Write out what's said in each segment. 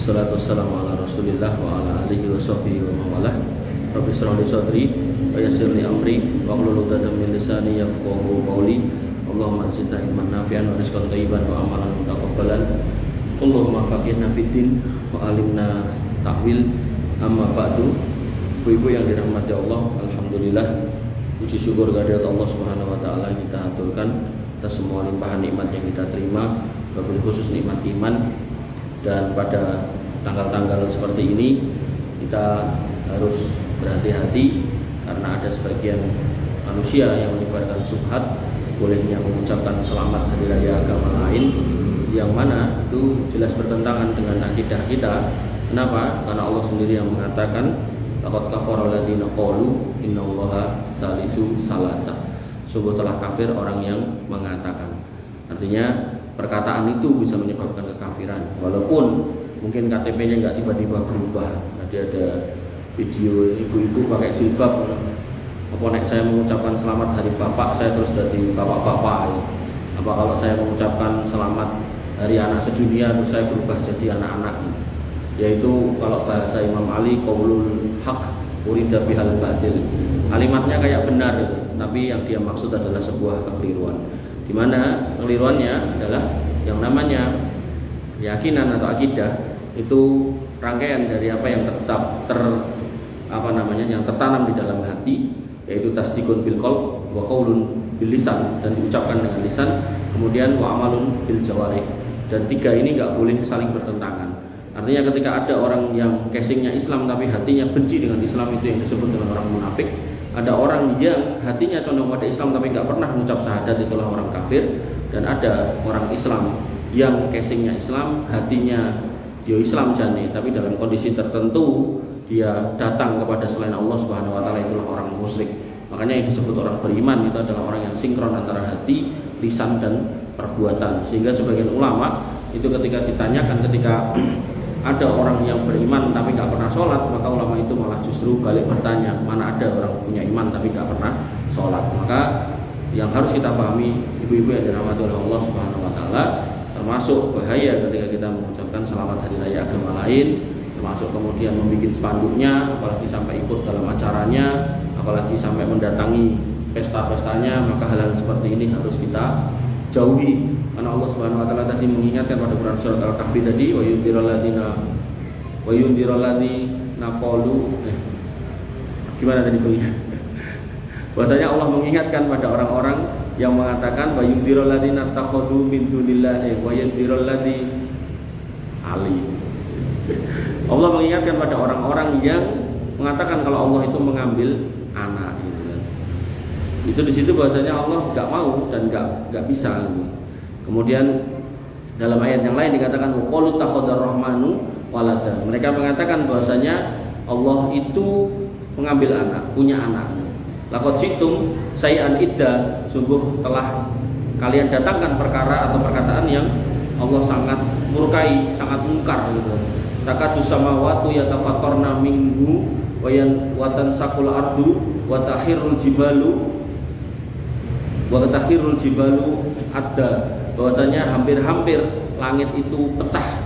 Wassalatu wassalamu ala Rasulillah wa ala alihi wa sahbihi wa mawalah. Rabbi shrah li sadri wa yassir li amri wa hlul 'uqdatam min lisani yafqahu qawli. Allahumma zidna ilman nafi'an wa rizqan thayyiban wa amalan mutaqabbalan. Allahumma faqihna fid din wa alimna ta'wil. Amma ba'du. Ibu-ibu yang dirahmati Allah, alhamdulillah, puji syukur kehadirat Allah Subhanahu wa taala yang kita aturkan atas semua limpahan nikmat yang kita terima, wabil khusus nikmat iman. Dan pada tanggal-tanggal seperti ini kita harus berhati-hati karena ada sebagian manusia yang menyebarkan subhat bolehnya mengucapkan selamat hari raya agama lain, yang mana itu jelas bertentangan dengan akidah kita. Kenapa? Karena Allah sendiri yang mengatakan laqad kafara alladziina qalu innallaha salisu salasa. Sungguh telah kafir orang yang mengatakan. Artinya perkataan itu bisa menyebabkan kekafiran, walaupun mungkin KTP-nya nggak tiba-tiba berubah. Tadi ada video ibu-ibu pakai jilbab, apa nek saya mengucapkan selamat hari bapak saya terus jadi bapak-bapak ya. Apa kalau saya mengucapkan selamat hari anak sedunia terus saya berubah jadi anak-anak. Yaitu kalau bahasa Imam Ali, qaulul haq urida bihal batil. Kalimatnya kayak benar tapi yang dia maksud adalah sebuah kekeliruan. Di mana keliruannya adalah yang namanya keyakinan atau akidah itu rangkaian dari apa yang yang tertanam di dalam hati, yaitu tasdikun bil qalb wa qaulun bil lisan, dan diucapkan dengan lisan, kemudian wa amalun bil jawarih. Dan tiga ini enggak boleh saling bertentangan. Artinya ketika ada orang yang casingnya Islam tapi hatinya benci dengan Islam, itu yang disebut dengan orang munafik. Ada orang yang hatinya condong pada Islam tapi nggak pernah mengucap syahadat, itulah orang kafir. Dan ada orang Islam yang casingnya Islam, hatinya yo Islam jane, tapi dalam kondisi tertentu dia datang kepada selain Allah Subhanahu wa taala, itulah orang musyrik. Makanya yang disebut orang beriman itu adalah orang yang sinkron antara hati, lisan dan perbuatan. Sehingga sebagian ulama itu ketika ditanyakan, ketika ada orang yang beriman tapi nggak pernah sholat, maka ulama itu malah justru balik bertanya, mana ada orang punya iman tapi nggak pernah sholat. Maka yang harus kita pahami, ibu-ibu yang dirahmati oleh Allah Subhanahu wa taala, termasuk bahaya ketika kita mengucapkan selamat hari raya agama lain, termasuk kemudian membuat spanduknya, apalagi sampai ikut dalam acaranya, apalagi sampai mendatangi pesta-pestanya. Maka hal-hal seperti ini harus kita jauhi. Karena Allah Subhanahu wa taala tadi mengingatkan pada Quran surat Al-Kahfi tadi, wa yundirul ladzina qalu, gimana tadi bunyinya? Bahwasanya Allah mengingatkan pada orang-orang yang mengatakan wa yundirul ladzina takhadu min dunillahi wa yundirul ladzi ali. Allah mengingatkan pada orang-orang yang mengatakan kalau Allah itu mengambil anak gitu kan. Itu di situ bahwasanya Allah enggak mau dan enggak bisa gitu. Kemudian dalam ayat yang lain dikatakan waqalu takhadar rahmanu walada. Mereka mengatakan bahwasanya Allah itu mengambil anak, punya anak. Laqad jitum sayan idda, sungguh telah kalian datangkan perkara atau perkataan yang Allah sangat murkai, sangat mungkar gitu. Takadus samawati yatafattarna minhu wa tansaqul ardu wa tahirul jibalu adda. Bahwasanya hampir-hampir langit itu pecah,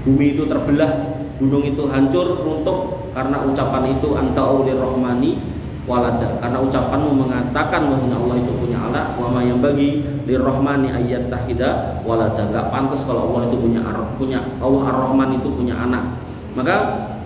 bumi itu terbelah, gunung itu hancur, runtuh karena ucapan itu anta aulir rahmani walada, karena ucapanmu mengatakan bahwa Allah itu punya anak. Wa ma yang bagi lirrahmani ayat tahida walada, enggak pantas kalau Allah itu punya Allah Ar-Rahman itu punya anak. Maka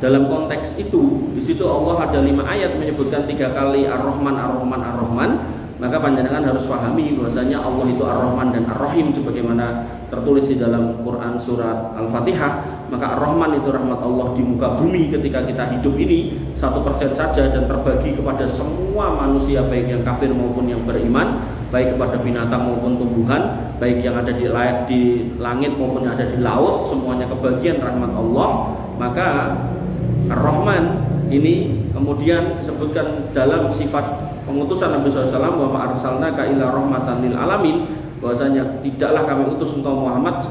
dalam konteks itu di situ Allah ada 5 ayat menyebutkan 3 kali Ar-Rahman Ar-Rahman Ar-Rahman. Maka panjenengan harus pahami bahwasanya Allah itu Ar-Rahman dan Ar-Rahim sebagaimana tertulis di dalam Quran surat Al-Fatihah. Maka Ar-Rahman itu rahmat Allah di muka bumi ketika kita hidup ini 1% saja, dan terbagi kepada semua manusia, baik yang kafir maupun yang beriman, baik kepada binatang maupun tumbuhan, baik yang ada di langit maupun yang ada di laut, semuanya kebagian rahmat Allah. Maka Ar-Rahman ini kemudian disebutkan dalam sifat pengutusan Nabi SAW, wa ma arsalnaka illa rahmatan lil alamin. bahwasanya tidaklah kami utus engkau Muhammad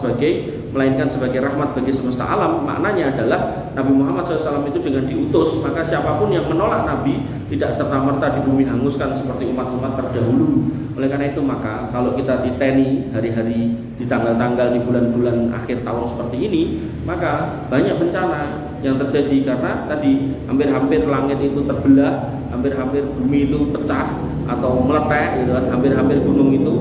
melainkan sebagai rahmat bagi semesta alam. Maknanya adalah Nabi Muhammad SAW itu dengan diutus, maka siapapun yang menolak Nabi tidak serta-merta di bumi hanguskan seperti umat-umat terdahulu. Oleh karena itu maka kalau kita diteni hari-hari di tanggal-tanggal di bulan-bulan akhir tahun seperti ini, maka banyak bencana yang terjadi karena tadi hampir-hampir langit itu terbelah, hampir-hampir bumi itu pecah atau meletek gitu kan, hampir-hampir gunung itu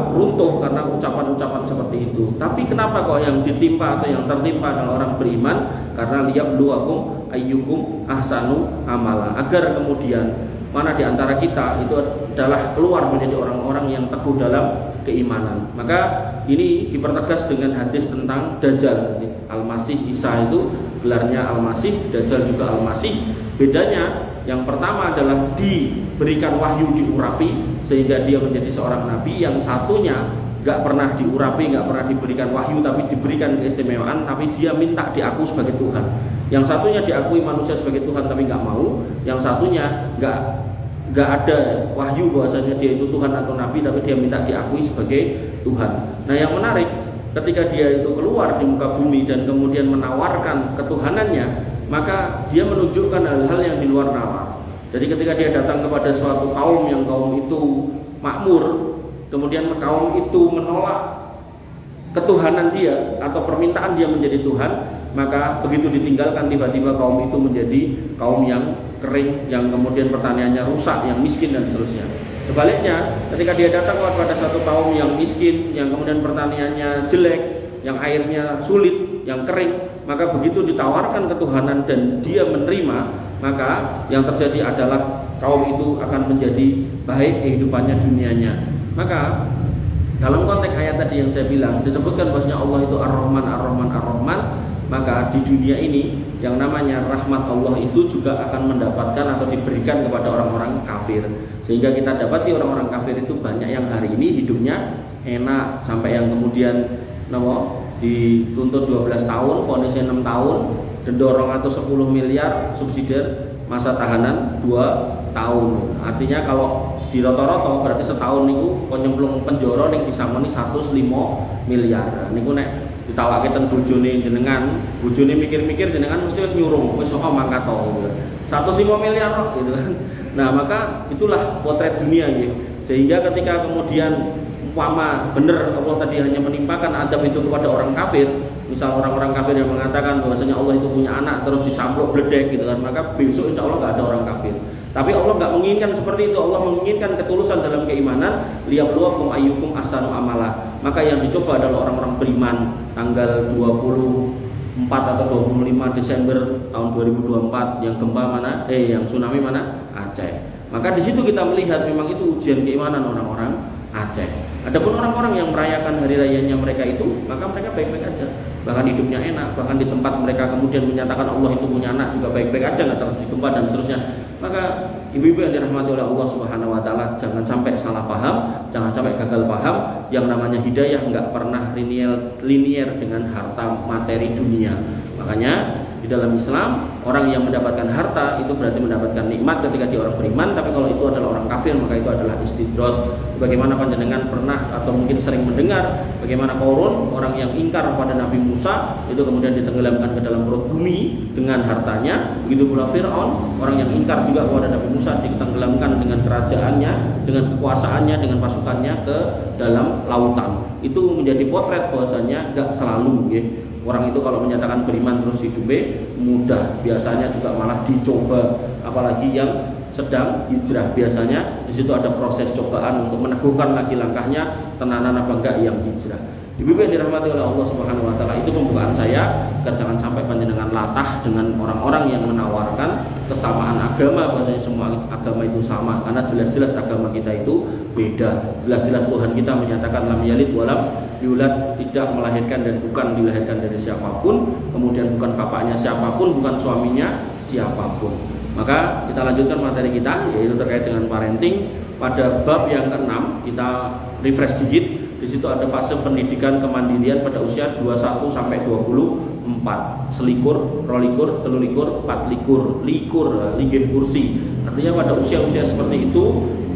runtuh karena ucapan-ucapan seperti itu. Tapi kenapa kok yang ditimpa atau yang tertimpa adalah orang beriman? Karena liyabluwakum ayyukum ahsanu amala, agar kemudian mana di antara kita itu adalah keluar menjadi orang-orang yang teguh dalam keimanan. Maka ini dipertegas dengan hadis tentang Dajjal. Al-Masih Isa itu gelarnya Al-Masih, Dajjal juga Al-Masih. Bedanya yang pertama adalah diberikan wahyu diurapi sehingga dia menjadi seorang nabi. Yang satunya gak pernah diurapi, gak pernah diberikan wahyu, tapi diberikan keistimewaan, tapi dia minta diakui sebagai Tuhan. Yang satunya diakui manusia sebagai Tuhan tapi gak mau. Yang satunya gak ada wahyu bahwasanya dia itu Tuhan atau nabi, tapi dia minta diakui sebagai Tuhan. Nah yang menarik, ketika dia itu keluar di muka bumi dan kemudian menawarkan ketuhanannya, maka dia menunjukkan hal-hal yang di luar nalar. Jadi ketika dia datang kepada suatu kaum yang kaum itu makmur, kemudian kaum itu menolak ketuhanan dia atau permintaan dia menjadi Tuhan, maka begitu ditinggalkan tiba-tiba kaum itu menjadi kaum yang kering, yang kemudian pertaniannya rusak, yang miskin dan seterusnya. Sebaliknya, ketika dia datang kepada satu kaum yang miskin, yang kemudian pertaniannya jelek, yang airnya sulit, yang kering, maka begitu ditawarkan ketuhanan dan dia menerima, maka yang terjadi adalah kaum itu akan menjadi baik kehidupannya dunianya. Maka dalam konteks ayat tadi yang saya bilang disebutkan bahwasanya Allah itu Ar-Rahman, Ar-Rahman, Ar-Rahman, maka di dunia ini yang namanya rahmat Allah itu juga akan mendapatkan atau diberikan kepada orang-orang kafir. Sehingga kita dapati orang-orang kafir itu banyak yang hari ini hidupnya enak, sampai yang kemudian dituntut 12 tahun, vonisnya 6 tahun, dendorong atau 10 miliar, subsidi masa tahanan 2 tahun. Artinya kalau di roto-roto berarti setahun niku nyemplung penjara ning disamoni 105 miliar. Niku nek ditawake ten bojone jenengan, bojone mikir-mikir jenengan mesti wis nyurung, wis sok mangkat to gitu. 105 miliar gitu kan. Nah, maka itulah potret dunia gitu. Sehingga ketika kemudian umpama benar Allah tadi hanya menimpakan adab itu kepada orang kafir, misal orang-orang kafir yang mengatakan bahwasanya Allah itu punya anak terus disamplok bledek gitu kan, maka besok insya Allah nggak ada orang kafir. Tapi Allah nggak menginginkan seperti itu. Allah menginginkan ketulusan dalam keimanan. Liyabluwakum ayyukum ahsanu amala. Maka yang dicoba adalah orang-orang beriman. Tanggal 24 atau 25 Desember tahun 2024 yang gempa mana? Yang tsunami mana? Aceh. Maka di situ kita melihat memang itu ujian keimanan orang-orang Aceh. Adapun orang-orang yang merayakan hari rayanya mereka itu, maka mereka baik-baik aja, bahkan hidupnya enak, bahkan di tempat mereka kemudian menyatakan Allah itu punya anak juga baik-baik aja, nggak terjadi gempa dan seterusnya. Maka ibu-ibu yang dirahmati oleh Allah Subhanahu Wa Taala, jangan sampai salah paham, jangan sampai gagal paham. Yang namanya hidayah nggak pernah linier dengan harta materi dunia. Makanya di dalam Islam orang yang mendapatkan harta itu berarti mendapatkan nikmat ketika dia orang beriman. Tapi kalau itu adalah orang kafir maka itu adalah istidroj. Bagaimana panjenengan pernah atau mungkin sering mendengar bagaimana Qarun, orang yang ingkar pada Nabi Musa, itu kemudian ditenggelamkan ke dalam perut bumi dengan hartanya. Begitu pula Fir'aun, orang yang ingkar juga kepada Nabi Musa, ditenggelamkan dengan kerajaannya, dengan kekuasaannya, dengan pasukannya ke dalam lautan. Itu menjadi potret bahwasanya gak selalu ya. Orang itu kalau menyatakan beriman terus hidupnya mudah, biasanya juga malah dicoba, apalagi yang sedang hijrah. Biasanya di situ ada proses cobaan untuk meneguhkan lagi langkahnya, tenanan apa enggak yang hijrah. Ibu yang dirahmati oleh Allah Subhanahu Wa Taala, itu pembukaan saya agar jangan sampai panjenengan latah dengan orang-orang yang menawarkan kesamaan agama, bahwasanya semua agama itu sama, karena jelas-jelas agama kita itu beda. Jelas-jelas Tuhan kita menyatakan lam yalid walam yulad, tidak melahirkan dan bukan dilahirkan dari siapapun, kemudian bukan bapaknya siapapun, bukan suaminya siapapun. Maka kita lanjutkan materi kita, yaitu terkait dengan parenting. Pada bab yang ke-6 kita refresh dikit. Di situ ada fase pendidikan kemandirian pada usia 21 sampai 24. Selikur, rolikur, telulikur, patlikur, likur, linggih kursi. Artinya pada usia-usia seperti itu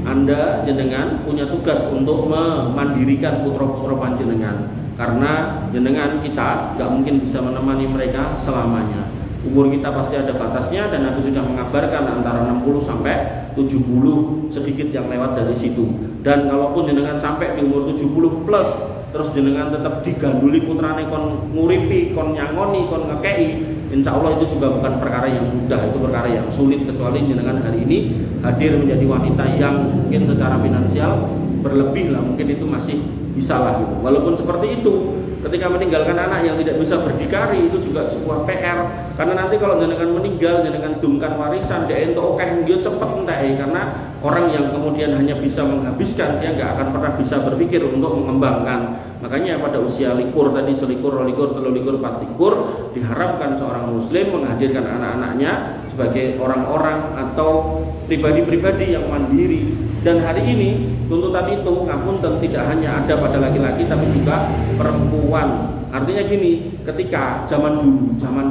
Anda jenengan punya tugas untuk memandirikan putra-putra panjenengan, karena jenengan kita nggak mungkin bisa menemani mereka selamanya. Umur kita pasti ada batasnya, dan aku sudah mengabarkan antara 60 sampai 70, sedikit yang lewat dari situ. Dan kalaupun jenengan sampai di umur 70 plus, terus jenengan tetap diganduli putrane kon nguripi, kon nyangoni, kon ngekei, insya Allah itu juga bukan perkara yang mudah, itu perkara yang sulit, kecuali jenengan hari ini hadir menjadi wanita yang mungkin secara finansial berlebih lah, mungkin itu masih bisa lah gitu. Walaupun seperti itu, ketika meninggalkan anak yang tidak bisa berdikari itu juga sebuah PR, karena nanti kalau jenengan meninggal, jenengan dumkan warisan, dia entuk akeh dia cepet entek, karena orang yang kemudian hanya bisa menghabiskan, dia nggak akan pernah bisa berpikir untuk mengembangkan. Makanya pada usia likur tadi, selikur, rolikur, telulikur, patlikur, diharapkan seorang muslim menghadirkan anak-anaknya sebagai orang-orang atau pribadi-pribadi yang mandiri. Dan hari ini tuntutan itu ngapunten tidak hanya ada pada laki-laki tapi juga perempuan. Artinya gini, ketika zaman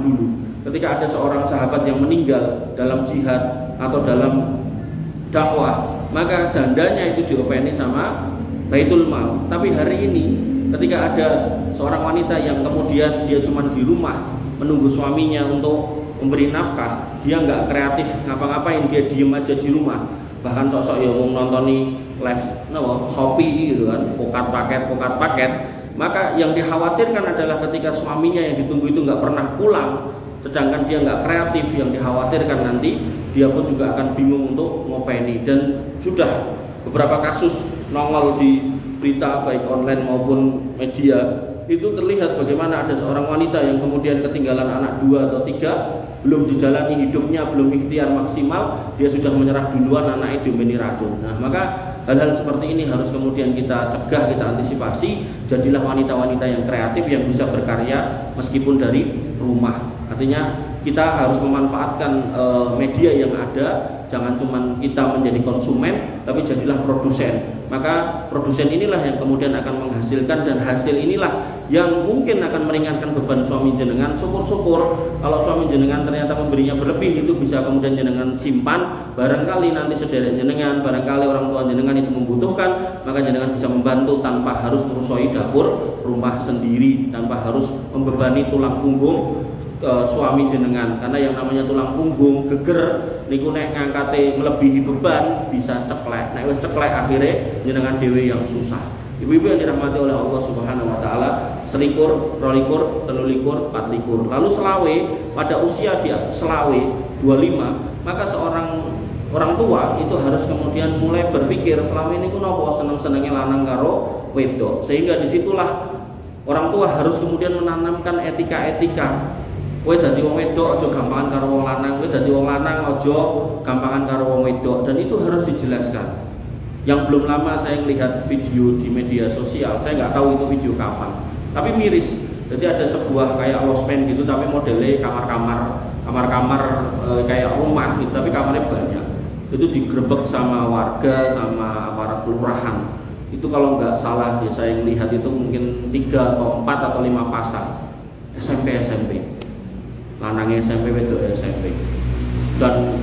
dulu ketika ada seorang sahabat yang meninggal dalam jihad atau dalam dakwah, maka jandanya itu diopeni sama Baitul Mal. Tapi hari ini ketika ada seorang wanita yang kemudian dia cuma di rumah menunggu suaminya untuk memberi nafkah, dia nggak kreatif ngapa-ngapain, dia diem aja di rumah, bahkan sosok ya mau nontoni live Shopee gitu kan, pokat paket, maka yang dikhawatirkan adalah ketika suaminya yang ditunggu itu nggak pernah pulang, sedangkan dia nggak kreatif, yang dikhawatirkan nanti dia pun juga akan bingung untuk ngopeni. Dan sudah beberapa kasus nongol di berita baik online maupun media, itu terlihat bagaimana ada seorang wanita yang kemudian ketinggalan anak 2 atau 3, belum dijalani hidupnya, belum ikhtiar maksimal, dia sudah menyerah duluan, anaknya diomeni racun. Nah, maka hal-hal seperti ini harus kemudian kita cegah, kita antisipasi. Jadilah wanita-wanita yang kreatif, yang bisa berkarya meskipun dari rumah. Artinya kita harus memanfaatkan media yang ada. Jangan cuma kita menjadi konsumen, tapi jadilah produsen. Maka produsen inilah yang kemudian akan menghasilkan, dan hasil inilah yang mungkin akan meringankan beban suami jenengan. Syukur-syukur kalau suami jenengan ternyata memberinya berlebih, itu bisa kemudian jenengan simpan. Barangkali nanti sederek jenengan, barangkali orang tua jenengan itu membutuhkan, maka jenengan bisa membantu tanpa harus merusoi dapur rumah sendiri, tanpa harus membebani tulang punggung suami jenengan. Karena yang namanya tulang punggung geger niku nek ngangkate melebihi beban bisa ceklek. Nek wis ceklek akhirnya jenengan dhewe yang susah. Ibu-ibu yang dirahmati oleh Allah Subhanahu wa taala, selikur, rolikur, telulikur, patlikur. Lalu selawe, pada usia dia selawe 25, maka seorang orang tua itu harus kemudian mulai berpikir, selawe niku napa seneng-senenge lanang karo wedok. Sehingga disitulah orang tua harus kemudian menanamkan etika-etika. Kowe dadi wong wedok aja gampangan karo wong lanang, kowe dadi wong lanang aja gampangan karo wong wedok, dan itu harus dijelaskan. Yang belum lama saya melihat video di media sosial, saya nggak tahu itu video kapan, tapi miris. Jadi ada sebuah kayak losmen gitu, tapi modelnya kamar-kamar kayak rumah gitu, tapi kamarnya banyak. Itu digerebek sama warga, sama aparat kelurahan. Itu kalau nggak salah ya, saya melihat itu mungkin 3 atau 4 atau 5 pasang SMP. Lanangnya SMP, wedok SMP. Dan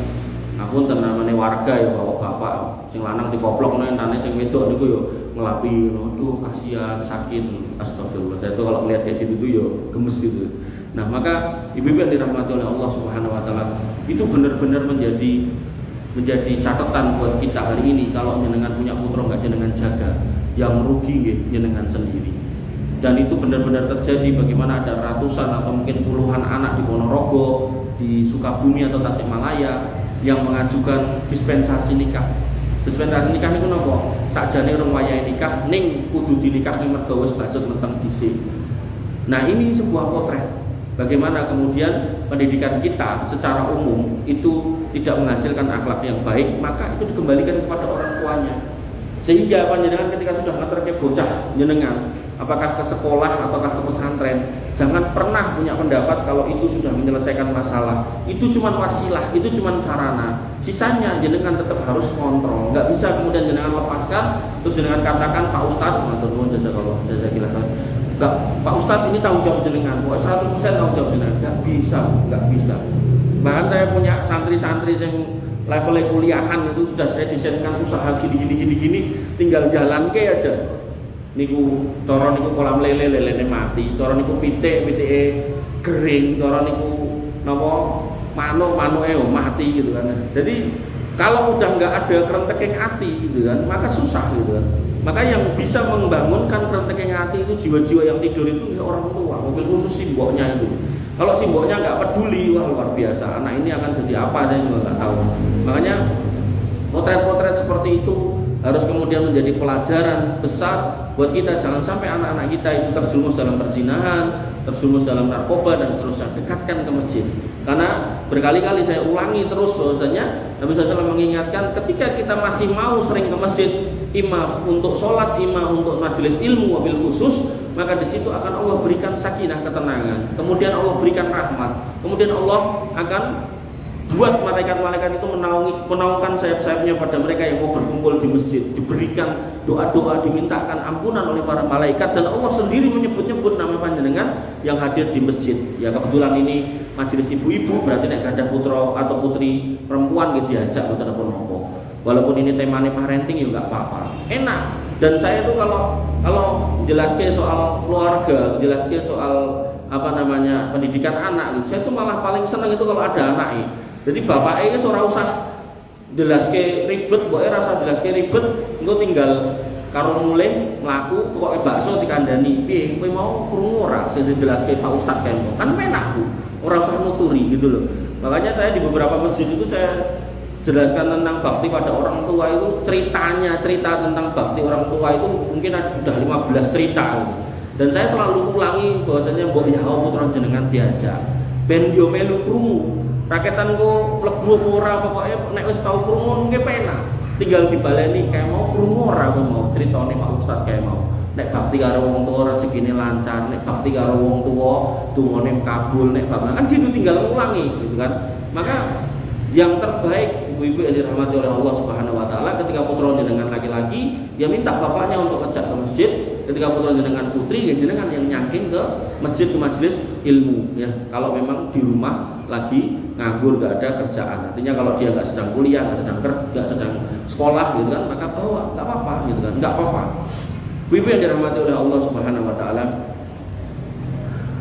aku namanya warga ya, bapak sing lanang dikoplok nane sing wedok niku yo ngelapi, aduh kasihan, sakit, astagfirullah. Saya tuh kalau melihat kayak gitu yo gemes gitu. Nah, maka ibu-ibu yang dirahmati oleh Allah Subhanahu wa taala, itu benar-benar menjadi catatan buat kita hari ini. Kalau jenengan punya putra enggak jenengan jaga, yang rugi nggih jenengan sendiri. Dan itu benar-benar terjadi, bagaimana ada ratusan atau mungkin puluhan anak di Ponorogo, di Sukabumi atau Tasikmalaya yang mengajukan dispensasi nikah. Dispensasi nikah niku napa? Sakjane urung wayahe nikah ning kudu dinikahke mergo wis bacot meteng dhisik. Nah, ini sebuah potret bagaimana kemudian pendidikan kita secara umum itu tidak menghasilkan akhlak yang baik, maka itu dikembalikan kepada orang tuanya. Sehingga panjenengan ketika sudah ngeterke bocah jenengan, apakah ke sekolah ataukah ke pesantren, jangan pernah punya pendapat kalau itu sudah menyelesaikan masalah. Itu cuma wasilah, itu cuma sarana. Sisanya jenengan tetap harus kontrol. Nggak bisa kemudian jenengan lepaskan, terus jenengan katakan Pak Ustadz, jazakillah. Enggak, Pak Ustadz ini tanggung jawab jenengan, 100% tanggung jawab jenengan. Nggak bisa. Bahkan saya punya santri-santri yang levelnya kuliahan itu sudah saya desainkan usaha gini, tinggal jalan ke aja. Niku cara niku kolam lelene mati, cara niku pitike kering, cara niku napa manuk-manuke mati gitu kan. Jadi kalau udah nggak ada kerenteking hati gitu kan, maka susah gitu kan. Maka yang bisa membangunkan kerenteking hati itu jiwa-jiwa yang tidur itu orang tua, mobil khusus simboknya itu. Kalau simboknya nggak peduli, wah luar biasa. Anak ini akan jadi apa saya juga nggak tahu. Makanya potret-potret seperti itu harus kemudian menjadi pelajaran besar buat kita. Jangan sampai anak-anak kita itu terjerumus dalam perzinahan, terjerumus dalam narkoba dan seterusnya. Dekatkan ke masjid. Karena berkali-kali saya ulangi terus bahwasanya Nabi SAW mengingatkan ketika kita masih mau sering ke masjid, imam untuk sholat, imam untuk majelis ilmu wabil khusus, maka di situ akan Allah berikan sakinah, ketenangan, kemudian Allah berikan rahmat, kemudian Allah akan buat malaikat-malaikat itu menaungkan sayap-sayapnya pada mereka yang mau berkumpul di masjid, diberikan doa-doa, dimintakan ampunan oleh para malaikat, dan Allah sendiri menyebut-nyebut nama panjenengan yang hadir di masjid. Ya kebetulan ini majelis ibu-ibu, berarti nek ada putra atau putri perempuan gitu diajak atau apa-apa. Walaupun ini temanya parenting ya nggak apa-apa, enak. Dan saya tuh kalau jelaskan soal keluarga, jelaskan soal pendidikan anak, saya tuh malah paling senang itu kalau ada anaknya. Jadi bapaknya ora usah jelaske ribet, pokoke rasa jelaske ribet, engko tinggal karo mulih mlaku pokoke bakso dikandani. Piye kowe mau krungu ora sing dijelaske Pak Ustaz Kempo? Kan penak Bu. Ora usah nuturi gitu loh. Makanya saya di beberapa masjid itu saya jelaskan tentang bakti pada orang tua itu, cerita tentang bakti orang tua itu mungkin sudah 15 cerita gitu. Dan saya selalu ulangi bahwasanya mbok ya putra jenengan diajak ben yo melu krungu. Raketan ku mlebu ora pokoke nek wis tau krungu nggih penak. Tinggal dibaleni kayak mau krungu ora mau critane Pak Ustaz kayak mau. Nek bakti karo wong tuwa rezekine lancar, nek bakti karo wong tuwa dungane kabul, nek bakti kan gitu tinggal ngulangi gitu kan. Maka yang terbaik ibu-ibu yang dirahmati oleh Allah Subhanahu wa taala, ketika putra jenengan laki-laki ya minta bapaknya untuk ngejak ke masjid, ketika putra jenengan putri ya jenengan yang nyangking ke masjid, ke majelis ilmu ya. Kalau memang di rumah lagi nganggur, gak ada kerjaan, artinya kalau dia nggak sedang kuliah, nggak sedang sekolah gitu kan, maka bawa, nggak apa-apa gitu kan, nggak apa-apa. Ibu yang dirahmati oleh Allah Subhanahu wa taala.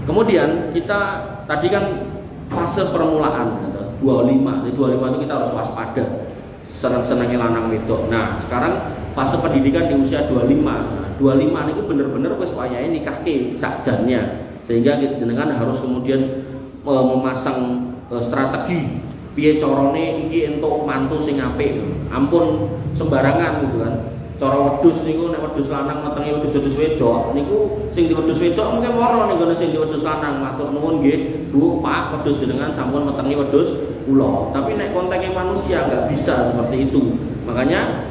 Kemudian kita tadi kan fase permulaan 25. Di 25 itu kita harus waspada. Senang-senangnya lanang wedok. Nah, sekarang fase pendidikan di usia 25. Nah, 25 itu benar-benar wis wayahe nikahke sakjane. Sehingga jenengan harus kemudian memasang strategi piye carane iki entuk mantu sing apik. Ampun sembarangan gitu kan. Cara wedhus niku nek wedhus lanang metenge wedhus wedok niku sing di wedhus wedok mungkin moro ning gone sing di wedhus lanang. Matur nuwun nggih, Bu Pak, wedhus jenengan sampun metenge wedhus kula. Tapi nek konteknya manusia enggak bisa seperti itu. Makanya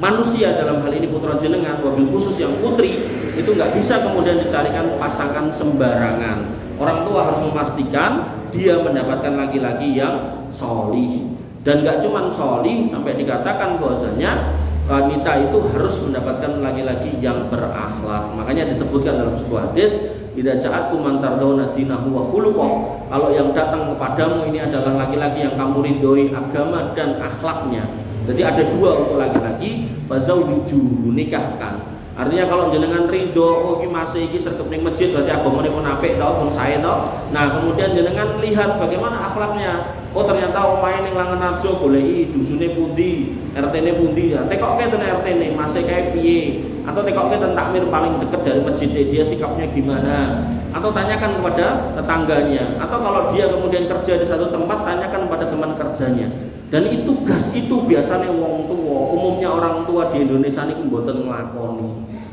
manusia dalam hal ini putra jenengan, wabil khusus yang putri, itu enggak bisa kemudian dicarikan pasangan sembarangan. Orang tua harus memastikan dia mendapatkan laki-laki yang sholih. Dan enggak cuma sholih, sampai dikatakan bahwasanya wanita itu harus mendapatkan laki-laki yang berakhlak. Makanya disebutkan dalam sebuah hadis, idza ja'akum man tardawna dinahu wa khuluquh. Kalau yang datang kepadamu ini adalah laki-laki yang kamu ridhoi agama dan akhlaknya. Jadi ada dua untuk laki-laki, fazawwiju, nikahkan. Artinya kalau jenengan ridho, oh iki masih iki sergep ning masjid berarti agamane pun apik tau, pun sae tau. Nah, kemudian jenengan lihat bagaimana akhlaknya. Oh ternyata omahe ning Langenarjo goleki dusune pundi, RT-ne pundi. Ya tekokke ten RT-ne masih kayak piye. Atau tekokke ten takmir paling dekat dari masjid, dia sikapnya gimana. Atau tanyakan kepada tetangganya. Atau kalau dia kemudian kerja di satu tempat, tanyakan kepada teman kerjanya. Dan itu tugas itu biasanya wong tua. Umumnya orang tua di Indonesia ini mboten nglakoni.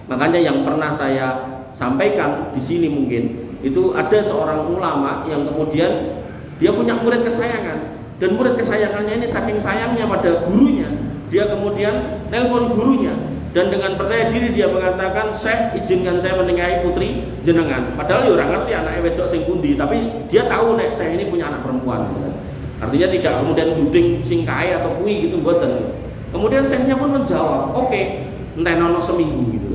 Makanya yang pernah saya sampaikan di sini mungkin itu ada seorang ulama yang kemudian dia punya murid kesayangan, dan murid kesayangannya ini saking sayangnya pada gurunya, dia kemudian nelpon gurunya dan dengan percaya diri dia mengatakan, "Syekh, izinkan saya menikahi putri jenengan." Padahal ya orang ngerti anaknya wedok sing pundi, tapi dia tahu nek saya ini punya anak perempuan. Artinya tidak kemudian duding sing kae atau kui gitu mboten. Kemudian syekhnya pun menjawab, "Oke, entenono seminggu gitu."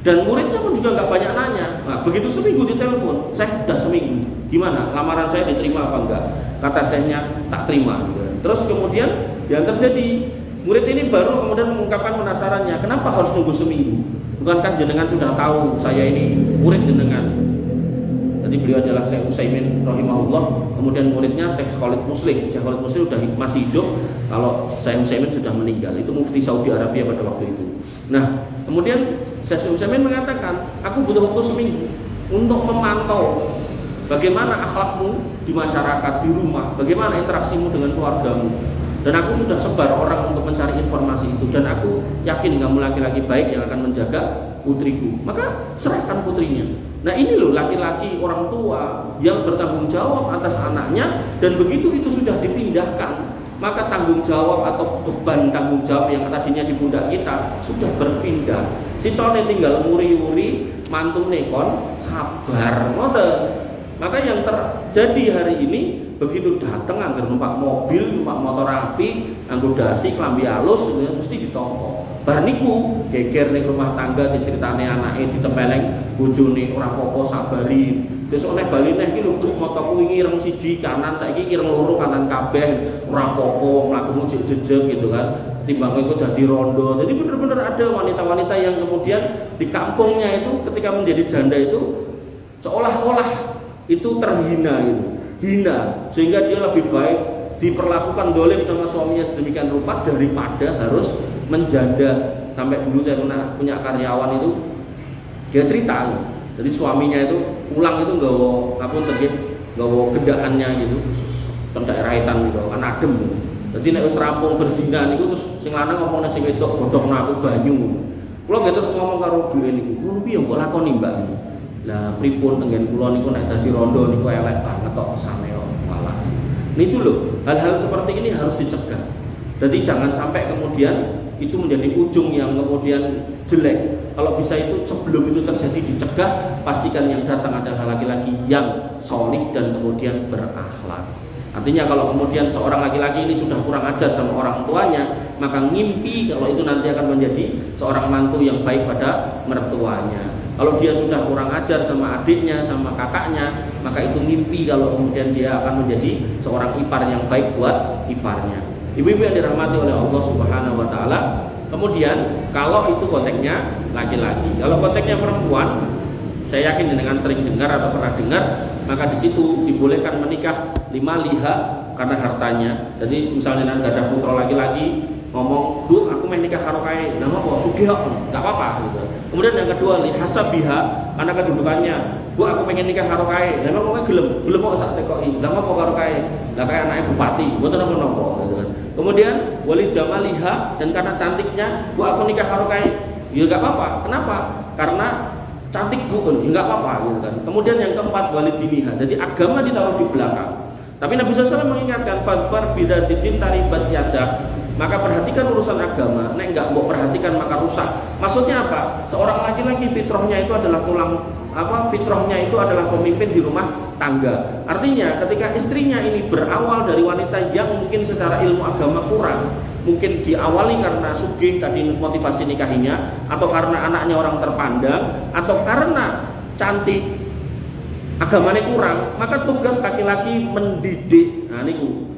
Dan muridnya pun juga nggak banyak nanya. Nah, begitu seminggu ditelepon, "Syekh, udah seminggu. Gimana? Lamaran saya diterima apa enggak?" Kata syekhnya, "Tak terima." Gitu. Terus kemudian yang terjadi, murid ini baru kemudian mengungkapkan penasarannya, kenapa harus nunggu seminggu? Bukankah jenengan sudah tahu saya ini murid jenengan? Jadi beliau adalah Syekh Utsaimin rahimahullah, kemudian muridnya Syekh Khalid Muslim. Syekh Khalid Muslim sudah masih hidup, kalau Syekh Utsaimin sudah meninggal. Itu mufti Saudi Arabia pada waktu itu. Nah, kemudian Syekh Utsaimin mengatakan, aku butuh waktu seminggu untuk memantau bagaimana akhlakmu di masyarakat, di rumah, bagaimana interaksimu dengan keluargamu. Dan aku sudah sebar orang untuk mencari informasi itu, dan aku yakin kamu laki-laki baik yang akan menjaga putriku. Maka serahkan putrinya. Nah ini loh laki-laki orang tua yang bertanggung jawab atas anaknya, dan begitu itu sudah dipindahkan, maka tanggung jawab atau beban tanggung jawab yang tadinya di pundak kita sudah berpindah. Sisanya tinggal muri-muri, mantune kon sabar, ngoten. Maka yang terjadi hari ini, begitu datang anggar numpak mobil, numpak motor api, anggo dasi, klambi alus, ya, mesti ditompo. Bar niku geger ning rumah tangga diceritane anake ditempeleng bojone ora apa-apa sabari. Terus oleh bali neh iki lho motoku wingi ireng siji kanan, saiki ireng loro kanan kabeh, ora apa-apa mlakumu jejeg gitu kan. Timbang iku dadi rondo. Jadi bener-bener ada wanita-wanita yang kemudian di kampungnya itu ketika menjadi janda itu seolah-olah itu terhina itu, hina, sehingga dia lebih baik diperlakukan dolim sama suaminya sedemikian rupa daripada harus menjanda. Sampai dulu saya pernah punya karyawan itu, dia cerita, jadi suaminya itu pulang itu nggawa gendaannya gitu, ke daerah Hitan gitu, kan adem gitu. Jadi nek wis rampung berzina niku terus sing lanang ngomong sing wedok godhokno aku banyu. Kula nggih terus ngomong karo dhewe niku, ngono piye kok lakoni Mbak niku. Lah pripun tenggen kula niku nek dadi rondo niku elek banget kok kesane kok malah. Itu loh, hal-hal seperti ini harus dicegah. Jadi jangan sampai kemudian itu menjadi ujung yang kemudian jelek. Kalau bisa itu sebelum itu terjadi dicegah, pastikan yang datang adalah laki-laki yang solih dan kemudian berakhlak. Artinya kalau kemudian seorang laki-laki ini sudah kurang ajar sama orang tuanya, maka ngimpi kalau itu nanti akan menjadi seorang mantu yang baik pada mertuanya. Kalau dia sudah kurang ajar sama adiknya, sama kakaknya, maka itu mimpi kalau kemudian dia akan menjadi seorang ipar yang baik buat iparnya. Ibu-ibu yang dirahmati oleh Allah Subhanahu wa taala. Kemudian kalau itu konteksnya laki-laki, kalau konteksnya perempuan, saya yakin dengan sering dengar atau pernah dengar, maka di situ dibolehkan menikah 5 liha karena hartanya. Jadi misalnya nanti ada putra laki-laki ngomong, "Du, aku mau nikah karo kae." Nama apa? Sugih kok. Enggak apa-apa gitu. Kemudian yang kedua, li hasabiha, karena kedudukannya. "Bu, aku pengen nikah karo kae." Nama kok gelem kok sak tekoki. Nama apa karo kae? Lah kae anake bupati, mboten napa-napa gitu kan. Kemudian wali jamaliha, dan karena cantiknya, "Bu, aku nikah karo kae." Ya enggak apa-apa. Kenapa? Karena cantik Bu, ya enggak apa-apa gitu kan. Kemudian yang keempat, wali diniha. Jadi agama ditaruh di belakang. Tapi Nabi SAW mengingatkan, "Fadfar bidatin taribat yadak." Maka perhatikan urusan agama, nek enggak mau perhatikan maka rusak. Maksudnya apa? Seorang laki-laki fitrahnya itu adalah fitrahnya itu adalah pemimpin di rumah tangga. Artinya ketika istrinya ini berawal dari wanita yang mungkin secara ilmu agama kurang, mungkin diawali karena sugih tadi motivasi nikahinya, atau karena anaknya orang terpandang, atau karena cantik agamanya kurang, maka tugas laki-laki mendidik. Nah niku.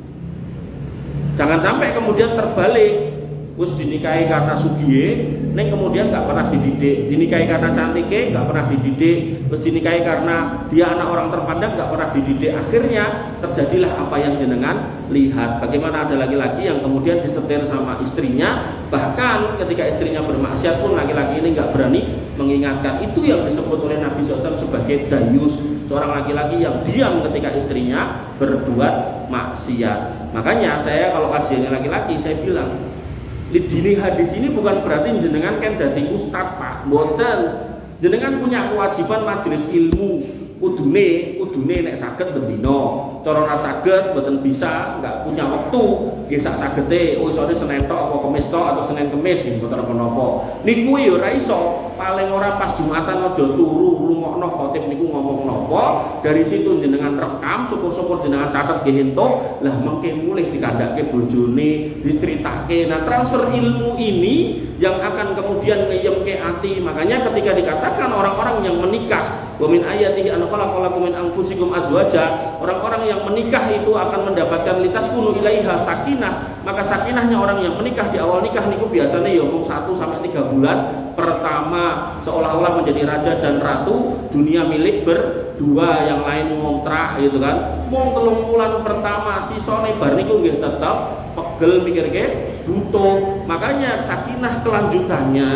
Jangan sampai kemudian terbalik, wis dinikahi karena sugihe, neng kemudian nggak pernah dididik, dinikahi karena cantiknya nggak pernah dididik, wis dinikahi karena dia anak orang terpandang nggak pernah dididik. Akhirnya terjadilah apa yang jenengan lihat. Bagaimana ada laki-laki yang kemudian disetir sama istrinya, bahkan ketika istrinya bermaksiat pun laki-laki ini nggak berani mengingatkan. Itu yang disebut oleh Nabi SAW sebagai dayus, seorang laki-laki yang diam ketika istrinya berbuat maksiat. Makanya saya kalau kajiannya laki-laki, saya bilang dini hadis ini bukan berarti jenengan kan dadi ustad Pak, mboten. Jenengan punya kewajiban majelis ilmu, kudune nek saged bendina. Cara ora saged mboten bisa, enggak punya waktu, nggih sak sagete, isone Senin tok apa Kamis tok atau Senin Kamis nggih mboten napa-napa. Niku ya ora iso, paling ora pas Jumatan aja turu rungokno khotib niku ngomong napa, dari situ jenengan rekam, syukur-syukur jenengan catet nggih entuk, lah mengke mulih dikandhake bojone, diceritake. Nah, transfer ilmu ini yang akan kemudian ngeyemke ati. Makanya ketika dikatakan orang-orang yang menikah Wa min ayatihi an khalaqalakum min anfusikum azwaja. Orang-orang yang menikah itu akan mendapatkan litaskunu ilaiha sakinah. Maka sakinahnya orang yang menikah di awal nikah niku biasanya ya 1 sampai 3 bulan pertama seolah-olah menjadi raja dan ratu, dunia milik berdua, yang lain ngontrak gitu kan. Mung 3 bulan pertama sisone bar niku nggih tetep pegel mikirke butuh. Makanya sakinah kelanjutannya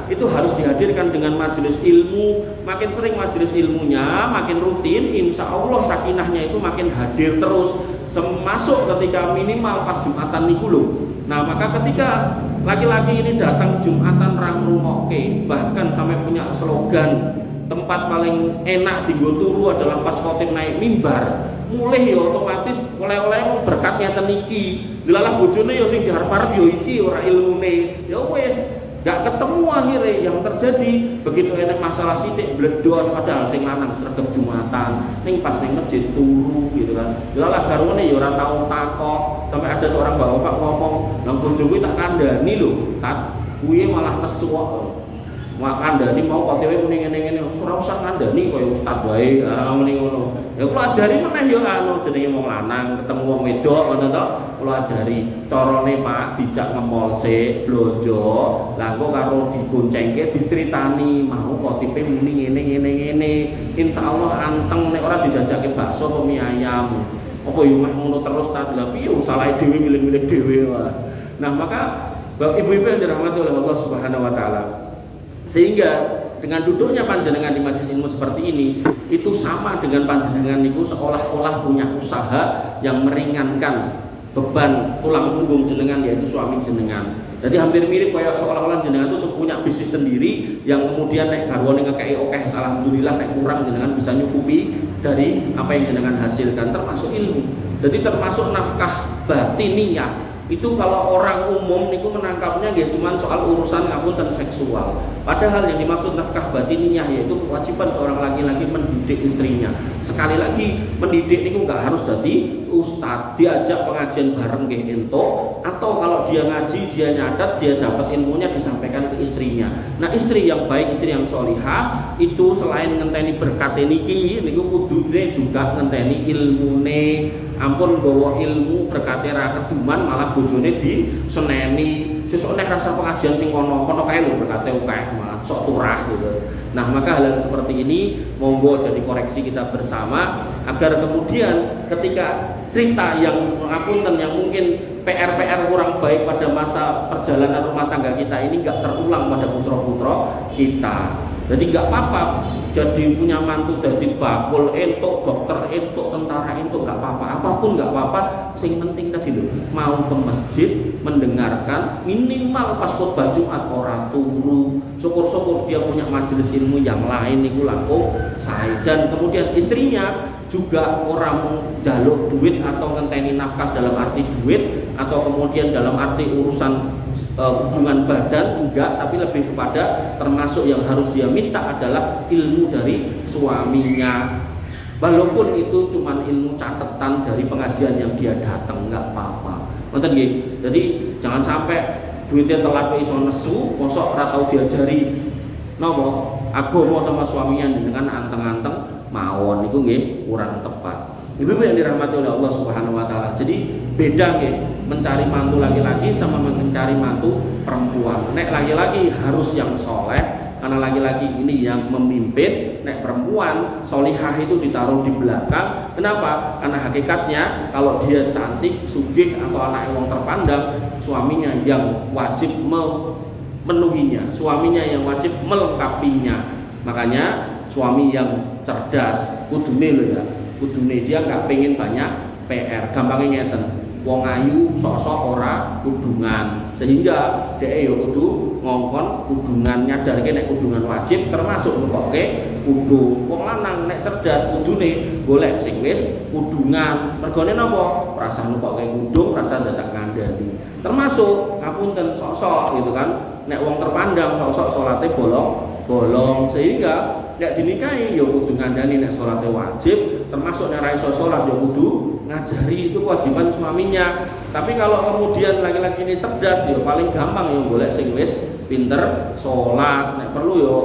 itu harus dihadirkan dengan majelis ilmu. Makin sering majelis ilmunya, makin rutin, insya Allah sakinahnya itu makin hadir terus. Termasuk ketika minimal pas Jumatan niku lho. Nah, maka ketika laki-laki ini datang Jumatan rangrumoke, bahkan sampai punya slogan tempat paling enak dienggo turu adalah pas khotib naik mimbar. Mulai ya otomatis oleh-oleh berkatnya teniki. Dilalah bojone ya sing diharap-harap ya iki ora ilmune. Ya wis, gak ketemu akhirnya. Yang terjadi begitu enak masalah sithik bledos, padahal sing lanang sregep Jumatan, ning pas ning masjid turu gitu kan. Dilalah garwane ya ora tau takok. Sampai ada seorang bapak ngomong, "Lah bojoku tak kandhani lho, tak kuwi malah nesu kok." Kandhani mau kok dhewe muni ngene-ngene, ora usah kandhani kaya ustaz wae, muni ngono. Ya kula ajari meneh ya anu jenenge wong lanang ketemu wong wedok ngono to, kula ajari carane Pak dijak ngemol sik, blonjo, lah engko karo digoncengke diceritani mau kok tipe muni ngene. Insyaallah anteng nek ora dijajake bakso apa mie ayam. Apa yo meh ngono terus ta lha piye salah dhewe milih-milih dhewe. Nah, maka ibu-ibu yang dirahmati oleh Allah Subhanahu wa taala, sehingga dengan duduknya panjenengan di majelis ilmu seperti ini itu sama dengan panjenengan itu seolah-olah punya usaha yang meringankan beban tulang punggung jenengan, yaitu suami jenengan. Jadi hampir mirip kayak seolah-olah jenengan itu punya bisnis sendiri yang kemudian nek garwane ngekeki akeh, alhamdulillah nek kurang jenengan bisa nyukupi dari apa yang jenengan hasilkan, termasuk ilmu. Jadi termasuk nafkah batiniyah. Itu kalau orang umum niku menangkapnya ya cuma soal urusan ngapunten seksual. Padahal yang dimaksud nafkah batiniyah yaitu kewajiban seorang laki-laki mendidik istrinya. Sekali lagi, mendidik niku nggak harus jadi ustadz, diajak pengajian bareng nggih entuk, atau kalau dia ngaji, dia nyadat, dia dapat ilmunya disampaikan ke istrinya. Nah, istri yang baik, istri yang sholihah itu selain ngenteni berkat niki niku kudune juga ngenteni ilmune. Ampun bawa ilmu berkate ra keduman malah bojone diseneni. Sesuk nek rasa pengajian sing kono kae lho berkate akeh malah sok turah gitu. Nah, maka hal seperti ini monggo jadi koreksi kita bersama agar kemudian ketika cerita yang ngapunten yang mungkin PR kurang baik pada masa perjalanan rumah tangga kita ini enggak terulang pada putra-putra kita. Jadi enggak apa-apa jadi punya mantu jadi bakul entuk, dokter entuk, tentara entuk, enggak apa-apa, apapun enggak apa-apa. Sing penting tadi lho, mau ke masjid mendengarkan minimal pas khotbah Jumat ora turu. Syukur-syukur dia punya majelis ilmu yang lain niku langkung sae. Dan kemudian istrinya juga orang jaluk duit atau ngenteni nafkah dalam arti duit atau kemudian dalam arti urusan hubungan badan enggak, tapi lebih kepada termasuk yang harus dia minta adalah ilmu dari suaminya. Walaupun itu cuma ilmu catatan dari pengajian yang dia datang, enggak apa-apa. Ngoten nggih. Jadi jangan sampai duitnya telat iso nesu, kosok ora tau diajari napa agama sama suaminya dengan anteng-anteng mawon niku nggih kurang tepat. Ibu-ibu yang dirahmati oleh Allah Subhanahu wa taala. Jadi beda nggih mencari mantu laki-laki sama mencari mantu perempuan. Nek laki-laki harus yang soleh, karena laki-laki ini yang memimpin. Nek perempuan solihah itu ditaruh di belakang. Kenapa? Karena hakikatnya kalau dia cantik, sugih atau anak wong terpandang, suaminya yang wajib memenuhinya, suaminya yang wajib melengkapinya. Makanya suami yang cerdas kudune lho ya, kudune dia nggak pengen banyak PR. Gampangnya ngeten, wong ayu sok-sok ora kudungan, sehingga dhek yo kudu ngongkon kudungan, nyadarke nek kudungan wajib termasuk nukoke kudu. Wong lanang nek cerdas kudune golek sing wis kudungan. Mergone napa? Rasa nukoke kudung, rasa dadak ngandani. Termasuk ngapunten sok-sok gitu kan. Nek wong terpandang sok-sok salate bolong, sehingga nek dinikahi ya kudu ngandani nek salate wajib, termasuk nek ra iso salat ya kudu ngajari, itu kewajiban suaminya. Tapi kalau kemudian laki-laki ini cerdas ya paling gampang ya golek sing wis pinter salat, nek perlu ya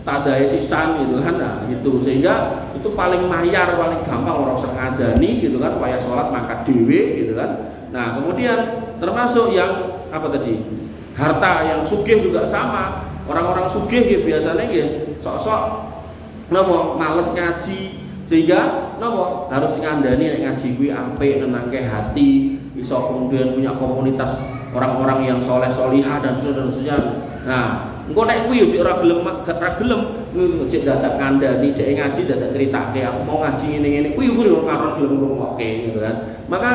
ustadzah sisan gitu kan, nah gitu, sehingga itu paling mayar, paling gampang orang sengadani gitu kan, supaya sholat mangkat dewe gitu kan. Nah kemudian termasuk yang apa tadi, harta yang sugih juga sama. Orang-orang sugih gitu biasanya gitu sok-sok nopo males ngaji, sehingga nopo harus ngandani nek ngaji kuwi apik, nenangke hati, bisa kemudian punya komunitas orang-orang yang soleh solihah dan seterusnya. Nah engko nek kuwi yo ora gelem cek dadak ngandani dhek ngaji dadak critake aku mau ngaji ngene-ngene kuwi yo ora gelem ngrungokke gitu kan. Maka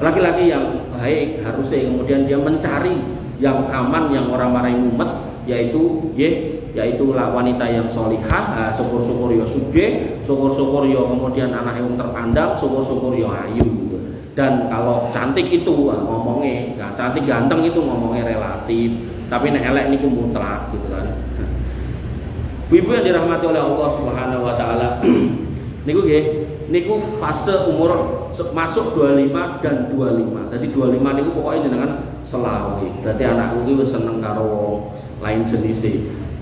laki-laki yang baik harusnya kemudian dia mencari yang aman, yang orang marai mumet, yaitu wanita yang solihah. Syukur-syukur yo sugih, syukur-syukur yo kemudian anak yang terpandang, syukur-syukur yo ayu. Dan kalau cantik itu ngomongnya, nah, cantik ganteng itu ngomongnya relatif, tapi nek elek niku mutlak gitu kan. Ibu yang dirahmati oleh Allah Subhanahu wa taala. Niku fase umur masuk 25 dan 25. Jadi 25 niku pokoknya jenengan selawe. Berarti anakku iki wis seneng karo lain jenis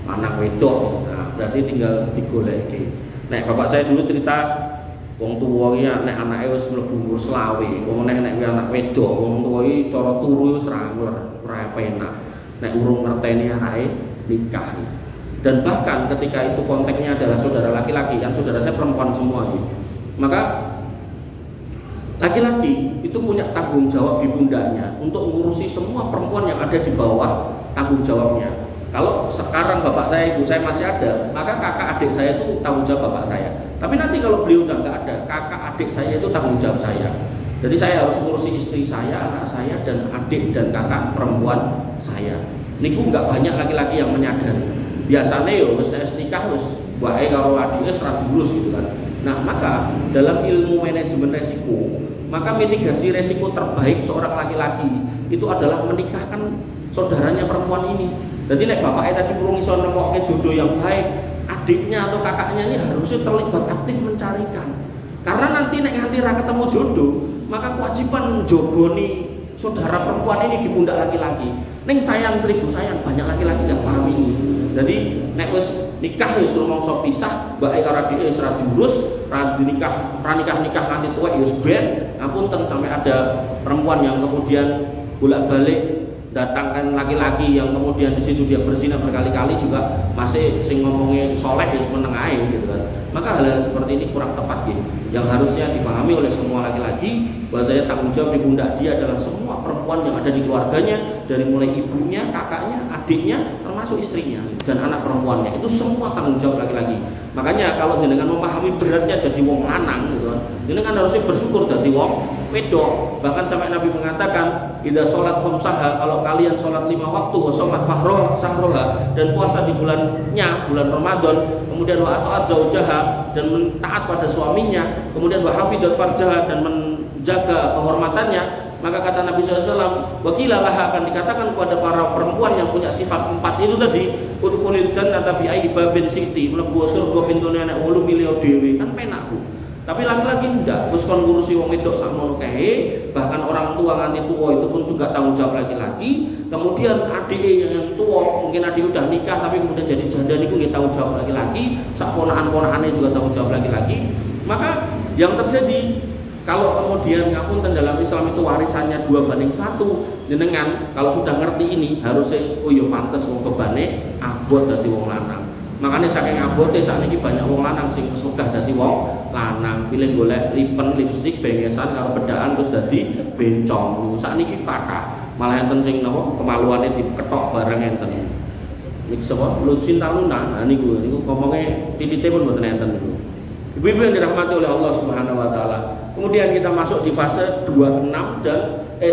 anak wedok. Nah, berarti tinggal digoleki. Nek bapak saya dulu cerita wong tuwa iki nek anake wis mlebu umur selawe, wong nek anak wedok, wong tuwa iki cara turu wis ora penak. Nek urung ngerteni anake nikah. Dan bahkan ketika itu konteksnya adalah saudara laki-laki, kan saudara saya perempuan semua gitu. Maka laki-laki itu punya tanggung jawab di pundaknya untuk mengurusi semua perempuan yang ada di bawah tanggung jawabnya. Kalau sekarang bapak saya, ibu saya masih ada, maka kakak adik saya itu tanggung jawab bapak saya. Tapi nanti kalau beliau udah nggak ada, kakak adik saya itu tanggung jawab saya. Jadi saya harus mengurusi istri saya, anak saya, dan adik dan kakak perempuan saya. Niku nggak banyak laki-laki yang menyadari. Biasanya yo wis nikah wis wae karo adike ora diurus gitu kan. Nah, maka dalam ilmu manajemen resiko, maka mitigasi resiko terbaik seorang laki-laki itu adalah menikahkan saudaranya perempuan ini. Jadi nek bapaknya tadi kurang iso nemokke jodoh yang baik, adiknya atau kakaknya ini harusnya terlibat aktif mencarikan. Karena nanti nek nganti ra ketemu jodoh, maka kewajiban jogoni saudara perempuan ini di pundak laki-laki. Ning sayang 1000 sayang, banyak laki-laki enggak paham ini. Jadi nek wis nikah wis rumangsa pisah, mbake karo adike wis ra diurus, ra nikah nganti tuwek ya wis ben, ngapunten sampai ada perempuan yang kemudian bolak-balik datangkan laki-laki yang kemudian di situ dia berzina berkali-kali juga masih sing ngomongnya soleh ya meneng ae gitu kan. Maka hal-hal seperti ini kurang tepat gitu. Yang harusnya dipahami oleh semua laki-laki bahwasanya tanggung jawab di pundak dia adalah semua perempuan yang ada di keluarganya, dari mulai ibunya, kakaknya, adiknya, termasuk istrinya dan anak perempuannya. Itu semua tanggung jawab laki-laki. Makanya kalau dengan memahami beratnya jadi wong lanang gitu kan, jenengan harusnya bersyukur jadi wong wedok. Bahkan sampai Nabi mengatakan, "Idza sholat khamsaha," kalau kalian sholat 5 waktu, wa sholat sahroha, dan puasa di bulan Ramadan, kemudian wa ata'at zaujaha, dan taat pada suaminya, kemudian wa hafidzat farjaha, dan menjaga kehormatannya, maka kata Nabi SAW, wakilalah akan dikatakan kepada para perempuan yang punya sifat 4 itu tadi, udkhulil jannata bi ayyi babin siti, mlebu surga pintune nek 8 milio dhewe, kan penak Bu. Tapi laki-laki enggak, terus kon ngurusi wong wedok sakmono kae, bahkan orang tua nganti tua itu pun juga tanggung jawab laki-laki. Kemudian adiknya yang tua, mungkin adik udah nikah tapi kemudian jadi janda niku nggih tanggung jawab laki-laki, sak ponakan-ponakane juga tanggung jawab laki-laki. Maka yang terjadi kalau kemudian ngapunten dalam Islam itu warisannya 2:1, jenengan kalau sudah ngerti ini harusnya oh yo pantes wong kebane abot dadi wong lanang. Makanya saking abote sakniki banyak wong lanang sing kesugah dadi wong lanang, pilih golek lipen, lipstik, bengesan karo pedaan terus dadi bencong. Sakniki kathah. Malah enten sing napa kemaluane diketok barang enten. Niki sapa? Lucinta Luna. Nah niku ngomongnya titite pun mboten enten niku. Ibu-ibu yang dirahmati oleh Allah Subhanahu wa taala. Kemudian kita masuk di fase 26 dan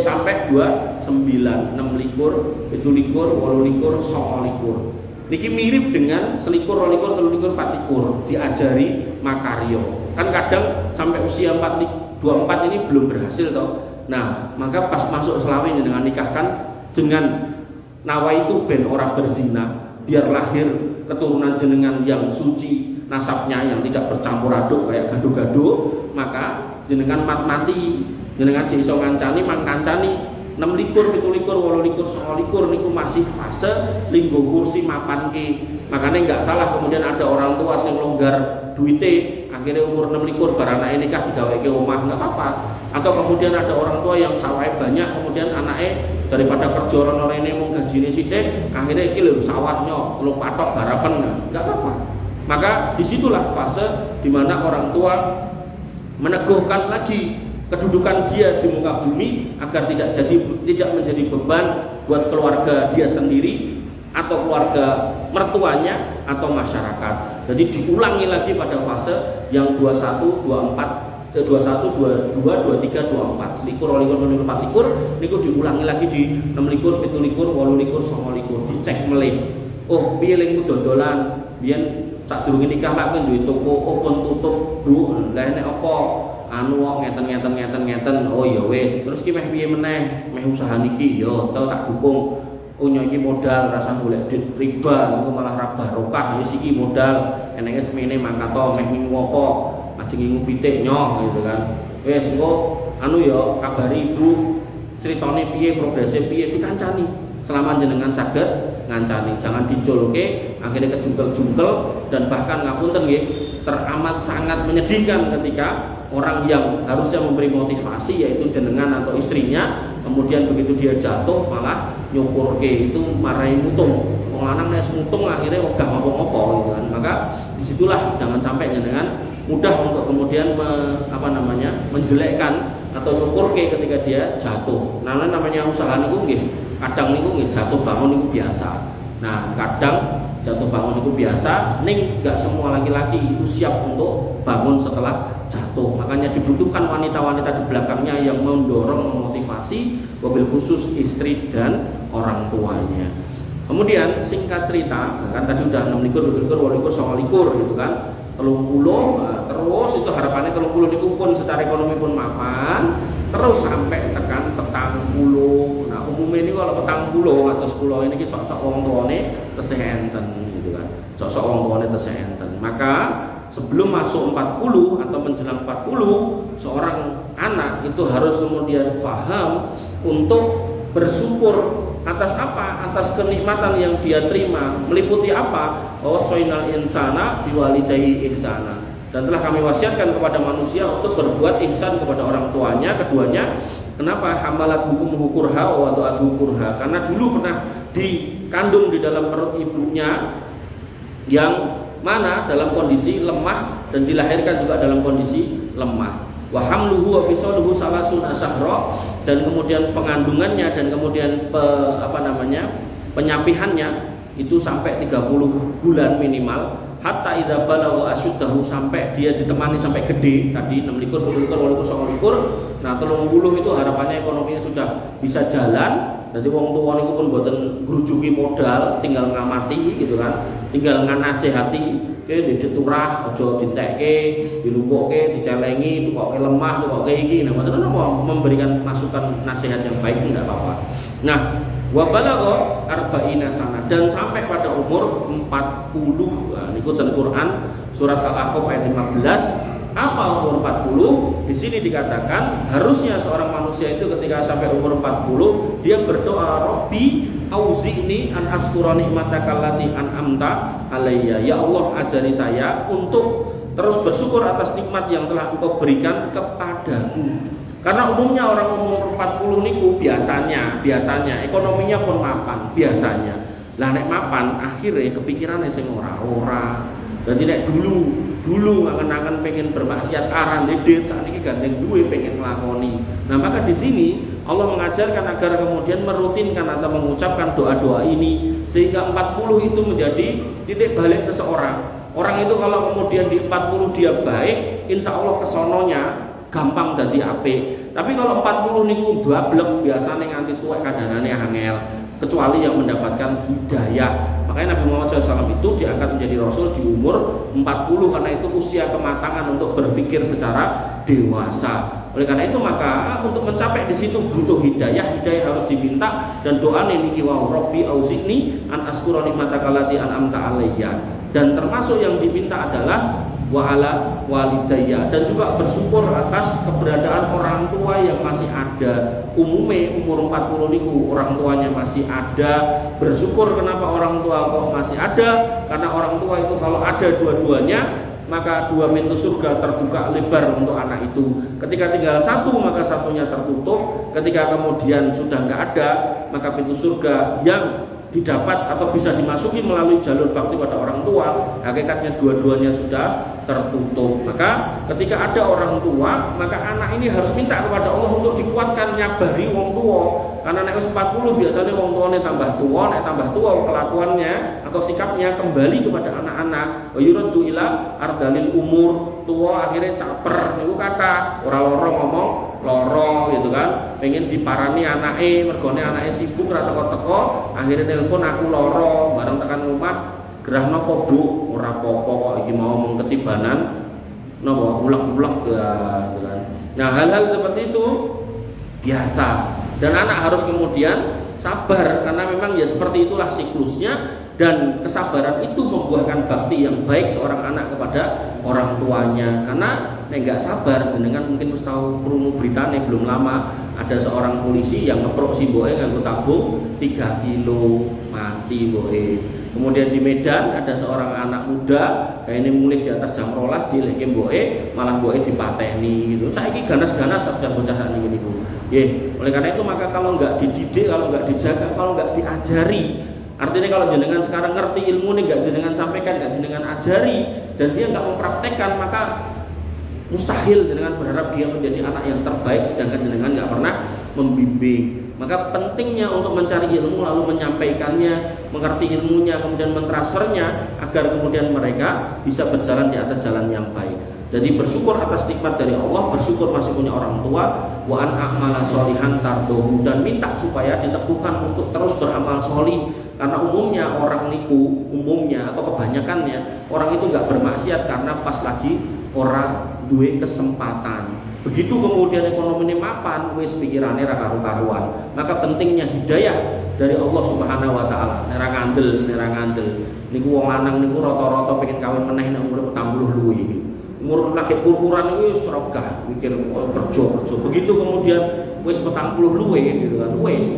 sampai 29, 26, 27, 28, 29. Niki mirip dengan 21, 22, 23, 24 diajari makaryo. Kan kadang sampai usia 24 ini belum berhasil toh. Nah, maka pas masuk selawe dengan nikahkan dengan nawa itu ben orang berzina, biar lahir keturunan jenengan yang suci, nasabnya yang tidak bercampur aduk kayak gaduh-gaduh, maka jenengan mati, jenengan iso ngancani, mangkancani likur, 17, 18, 19 niku masih fase linggo kursi mapanke. Makanya nggak salah kemudian ada orang tua sing longgar duite, akhirnya umur 26 barang anaknya nikah digaweke omah, nggak apa-apa. Atau kemudian ada orang tua yang sawahnya banyak, kemudian anaknya daripada kerja orang ini mau gajine sithik, akhirnya iki lho sawahnya lu patok garapen, nggak apa-apa. Maka disitulah fase di mana orang tua meneguhkan lagi kedudukan dia di muka bumi agar tidak menjadi beban buat keluarga dia sendiri atau keluarga mertuanya atau masyarakat. Jadi diulangi lagi pada fase yang 21, 22, 23, 24. Selikur, 24 likur, niku diulangi lagi di 6 likur, 7 likur, 8 likur, 9 likur, dicek melih. Oh, piye lingmu dodolan? Biyen sak durunge nikah mak duwe toko open tutup, Bu. Lah nek apa? Anu kok ngeten. Oh ya wis. Terus ki meh piye meneh? Meh usaha niki ya, tau tak dukung. Oh nyanyi modal rasa golek duit riba, niku malah ra barokah. Wis iki modal, enenge semene mangkato meh ngingu apa? Ajeng ngingu pitik nyoh gitu kan. Wis engko anu ya kabari Ibu, critane piye, progrese piye dikancani. Selama jenengan saged ngancani, jangan diculke akhirnya kejungkel-jungkel dan bahkan ngapunten nggih teramat sangat menyedihkan ketika orang yang harusnya memberi motivasi yaitu jenengan atau istrinya kemudian begitu dia jatuh malah nyukurke itu marahi mutung. Wong lanang nek mutung akhirnya ogah ngopo-ngopo gitu kan. Maka disitulah jangan sampai jenengan mudah untuk kemudian menjelekkan atau nyukurke ketika dia jatuh. Nah, namanya usaha niku nggih kadang niku nggih jatuh bangun niku biasa. Nah, kadang jatuh bangun itu biasa, ning gak semua laki-laki itu siap untuk bangun setelah jatuh. Makanya dibutuhkan wanita-wanita di belakangnya yang mendorong, memotivasi, wabil khusus istri dan orang tuanya. Kemudian singkat cerita, kan tadi udah 6 likur, 7 likur, 8 likur, 9 likur gitu kan. 30, terus itu harapannya 30 niku pun secara ekonomi pun mapan, terus sampai tekan 40. Nah, umumnya ini kalau 40 atau 10 ini sok-sok wong tuane tesih enten gitu kan. Sok-sok wong tuane tesih enten. Maka sebelum masuk 40 atau menjelang 40, seorang anak itu harus kemudian paham untuk bersyukur atas apa? Atas kenikmatan yang dia terima. Meliputi apa? Wasainal insana biwalidayhi ihsana. Dan telah kami wasiatkan kepada manusia untuk berbuat ihsan kepada orang tuanya, keduanya. Kenapa? Hamalat hukum kurha wa tu'adu kurha. Karena dulu pernah dikandung di dalam perut ibunya yang mana dalam kondisi lemah dan dilahirkan juga dalam kondisi lemah. Wa hamluhu wa fisaluhu salasuna syahra, dan kemudian pengandungannya dan kemudian penyapihannya itu sampai 30 bulan minimal. Hatta idza balagha asyuddahu, sampai dia ditemani sampai gede tadi 6 likur, 7 likur, 8 likur, 9 likur. Nah 30 itu harapannya ekonominya sudah bisa jalan. Jadi wong tuwa niku pun mboten ngrujuki modal, tinggal ngamati gitu kan. Tinggal nganasehati, diturah, aja ditekke, dilumpukke, dicelengi, tukoke lemah, tukoke iki. Nah mboten memberikan masukan nasihat yang baik enggak apa-apa. Nah, wa balagha arba'ina sana, dan sampai pada umur 40. Nah, niku ten Quran surat Al-Ahqaf ayat 15. Apa umur 40? Di sini dikatakan harusnya seorang manusia itu ketika sampai umur 40 dia berdoa, Rabbi auzi'ni an askura nikmataka allati an'amta alayya. Ya Allah, ajari saya untuk terus bersyukur atas nikmat yang telah Engkau berikan kepadaku. Karena umumnya orang umur 40 niku biasanya ekonominya pun mapan biasanya. Lah nek mapan akhirnya kepikirannya sing ora. Dadi nek dulu ngangen-angen pengen bermaksiat aran dedit, saat ini gandeng duwe pengen nglakoni. Nah, maka di sini Allah mengajarkan agar kemudian merutinkan atau mengucapkan doa-doa ini sehingga 40 itu menjadi titik balik seseorang. Orang itu kalau kemudian di 40 dia baik, insya Allah kesononya gampang dadi apik. Tapi kalau 40 niku bablek biasane nganti tuwek kadanane angel, kecuali yang mendapatkan hidayah. Makanya Nabi Muhammad SAW itu diangkat menjadi Rasul di umur 40 karena itu usia kematangan untuk berpikir secara dewasa. Oleh karena itu maka untuk mencapai di situ butuh hidayah harus diminta, dan doa niki wa Rabbi auzi'ni an askura nikmataka allati an'amta alayya. Dan termasuk yang diminta adalah wa ala walidayya, dan juga bersyukur atas keberadaan orang tua yang masih ada. Umumnya umur 40 niku orang tuanya masih ada. Bersyukur kenapa orang tua kok masih ada, karena orang tua itu kalau ada dua-duanya maka dua pintu surga terbuka lebar untuk anak itu. Ketika tinggal satu maka satunya tertutup. Ketika kemudian sudah nggak ada, maka pintu surga yang didapat atau bisa dimasuki melalui jalur bakti pada orang tua, hakikatnya dua-duanya sudah tertutup. Maka ketika ada orang tua, maka anak ini harus minta kepada Allah untuk dikuatkan, nyabari wong tua. Karena nek 40 biasanya wong tuane tambah tua kelakuannya atau sikapnya kembali kepada anak-anak. Wa yuraddu ila ardalil umur, tua akhirnya caper niku kata ora loro ngomong loro gitu kan, pengen diparani anake mergone anake sibuk ra teko-teko, akhirnya telepon aku loro, bareng tekan rumah gerah napa Bu, ora apa-apa kok iki mau mung ketibanan napa ulek-ulek ya gitu kan. Nah, hal-hal seperti itu biasa, dan anak harus kemudian sabar karena memang ya seperti itulah siklusnya. Dan kesabaran itu membuahkan bakti yang baik seorang anak kepada orang tuanya. Karena nggak sabar, dengan mungkin harus tahu krungu beritane belum lama ada seorang polisi yang ngeprok si boe nganggo tabung 3 kilo mati boe. Kemudian di Medan ada seorang anak muda kayak ini mulai di atas jam 12 dileke boe, malah boe dipateni gitu. Saiki ganas-ganas bocah saat ini gitu. Oleh karena itu maka kalau nggak dididik, kalau nggak dijaga, kalau nggak diajari, artinya kalau jenengan sekarang ngerti ilmu nih nggak jenengan sampaikan, nggak jenengan ajari, dan dia nggak mempraktekkan, maka mustahil jenengan berharap dia menjadi anak yang terbaik sedangkan jenengan nggak pernah membimbing. Maka pentingnya untuk mencari ilmu lalu menyampaikannya, mengerti ilmunya, kemudian mentransfernya agar kemudian mereka bisa berjalan di atas jalan yang baik. Jadi bersyukur atas nikmat dari Allah, bersyukur masih punya orang tua, wa an a'mala sholihan tardohu, dan minta supaya diteguhkan untuk terus beramal sholih. Karena umumnya orang niku, umumnya atau kebanyakannya orang itu nggak bermaksiat karena pas lagi orang duwe kesempatan. Begitu kemudian ekonomi ini mapan, wis pikirannya ra karu-karuan. Maka pentingnya hidayah dari Allah Subhanahu wa taala. Nera ngandel. Niku wong lanang niku rata-rata pengen kawin meneh nek umur 40 luwih. Umur lagi ukuran itu wis rogah, mikir kerja. Begitu kemudian wis 40 luwih gitu kan, wis.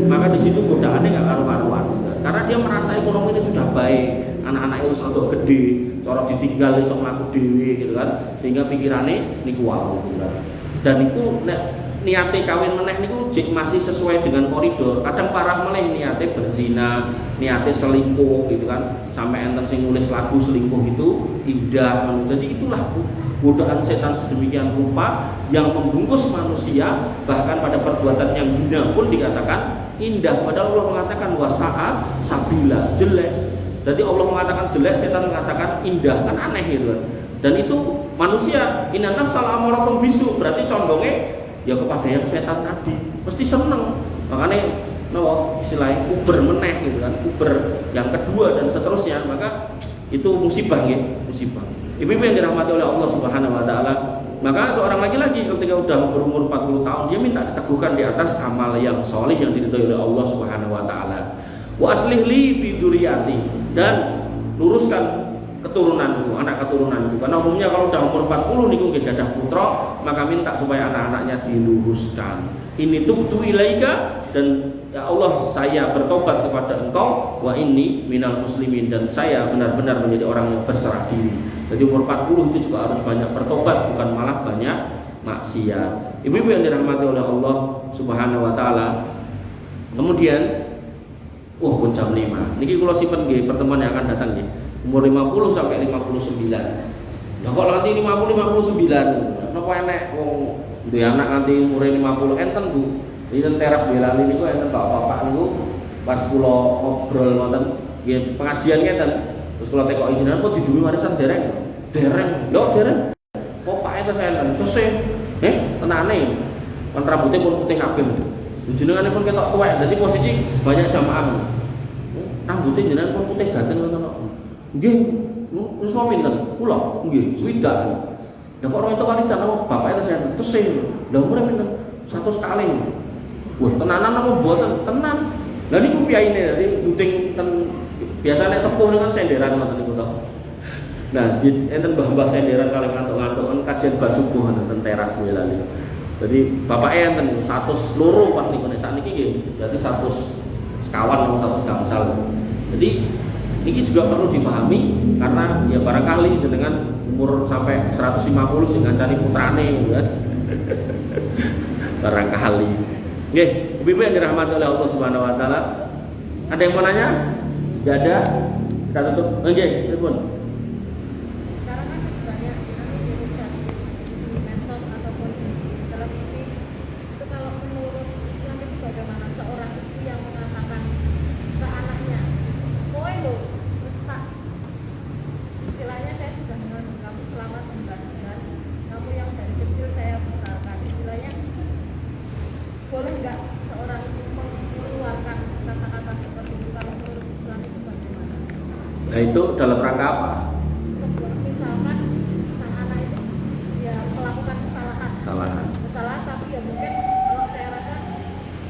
Maka di situ godaannya enggak karu-karuan. Karena dia merasa ekonomi ini sudah baik, anak-anak itu sudah gede, cara ditinggal iso mlaku dhewe gitu kan, sehingga pikirannya niku wae gitu kan. Dan itu nek niate kawin meneh niku jek masih sesuai dengan koridor. Kadang parah meneh niate berzina, niate selingkuh gitu kan. Sampai enten sing nulis lagu selingkuh itu indah. Jadi itulah godaan setan sedemikian rupa yang membungkus manusia, bahkan pada perbuatan yang hina pun dikatakan indah, padahal Allah mengatakan wasa'a sabila, jelek. Jadi Allah mengatakan jelek, setan mengatakan indah, kan aneh gitu kan. Dan itu manusia inna nafsal amaratum bisu, berarti condongnya ya kepada yang setan tadi, mesti seneng. Makanya istilahnya uber meneh gitu kan, uber yang kedua dan seterusnya, maka itu musibah ya, musibah. Ibu-ibu yang dirahmati oleh Allah Subhanahu wa taala, maka seorang laki-laki ketika udah berumur 40 tahun dia minta diteguhkan di atas amal yang soleh yang diridhoi oleh Allah Subhanahu wa taala. Wa aslih li fi dzurriyyati, dan luruskan keturunanku, anak keturunanku. Karena umumnya kalau udah umur 40 niku nggih gadah putra, maka minta supaya anak-anaknya diluruskan. Ini tubtu ilaika, dan ya Allah saya bertobat kepada engkau, wa inni minal muslimin, dan saya benar-benar menjadi orang yang berserah diri. Jadi umur 40 itu juga harus banyak bertobat, bukan malah banyak maksiat. Ibu-ibu yang dirahmati oleh Allah Subhanahu wa taala. Kemudian pun jam 5. Niki kula simpen nggih pertemuan yang akan datang nggih. Umur 50 sampai 59. Lah kok nanti 50 59. Napa enek wong duwe anak nanti umur 50 enten Bu. Dinten teras Belali niku enten bapak niku pas kula ngobrol wonten nggih pengajian ngeten. Terus kula tekok jenengan kok diduwe warisan dereng. Lho dereng. Popake terus enten. Terus tenane. Kan rambutnya pun putih kabeh. Jenengan pun ketok tuwek. Dadi posisi banyak jamaah. Rambutnya jenengan pun putih ganteng ngoten kok. Nggih, wis pinten? Kula nggih, swidak. Lah kok ora itu warisan apa bapake terus lha umure pinten? 100 kali. Wah, tenanan apa mboten? Tenan. Lah niku piyaine dadi nduding ten biasane sepuh dengan senderan ngoten niku to. Nah, enten mbah-mbah senderan kali ngantuk-ngantuk kajian bab subuh nonton teras lali. Jadi bapak enten 100 loro pas niku nek sakniki nggih. Berarti 100 sekawan atau 100 gangsal. Jadi ini juga perlu dipahami karena ya barangkali dengan umur sampai 150 sing ngancani putrane gitu kan. Barangkali. Nggih, Ibu yang dirahmati oleh Allah Subhanahu wa taala. Ada yang mau nanya? Enggak ada. Kita tutup. Nggih, pripun? Boleh nggak seorang itu mengeluarkan kata-kata seperti itu kalau menurut Islam itu bagaimana? Nah itu dalam rangka apa? Misalkan sang anak itu ya melakukan kesalahan tapi ya mungkin kalau saya rasa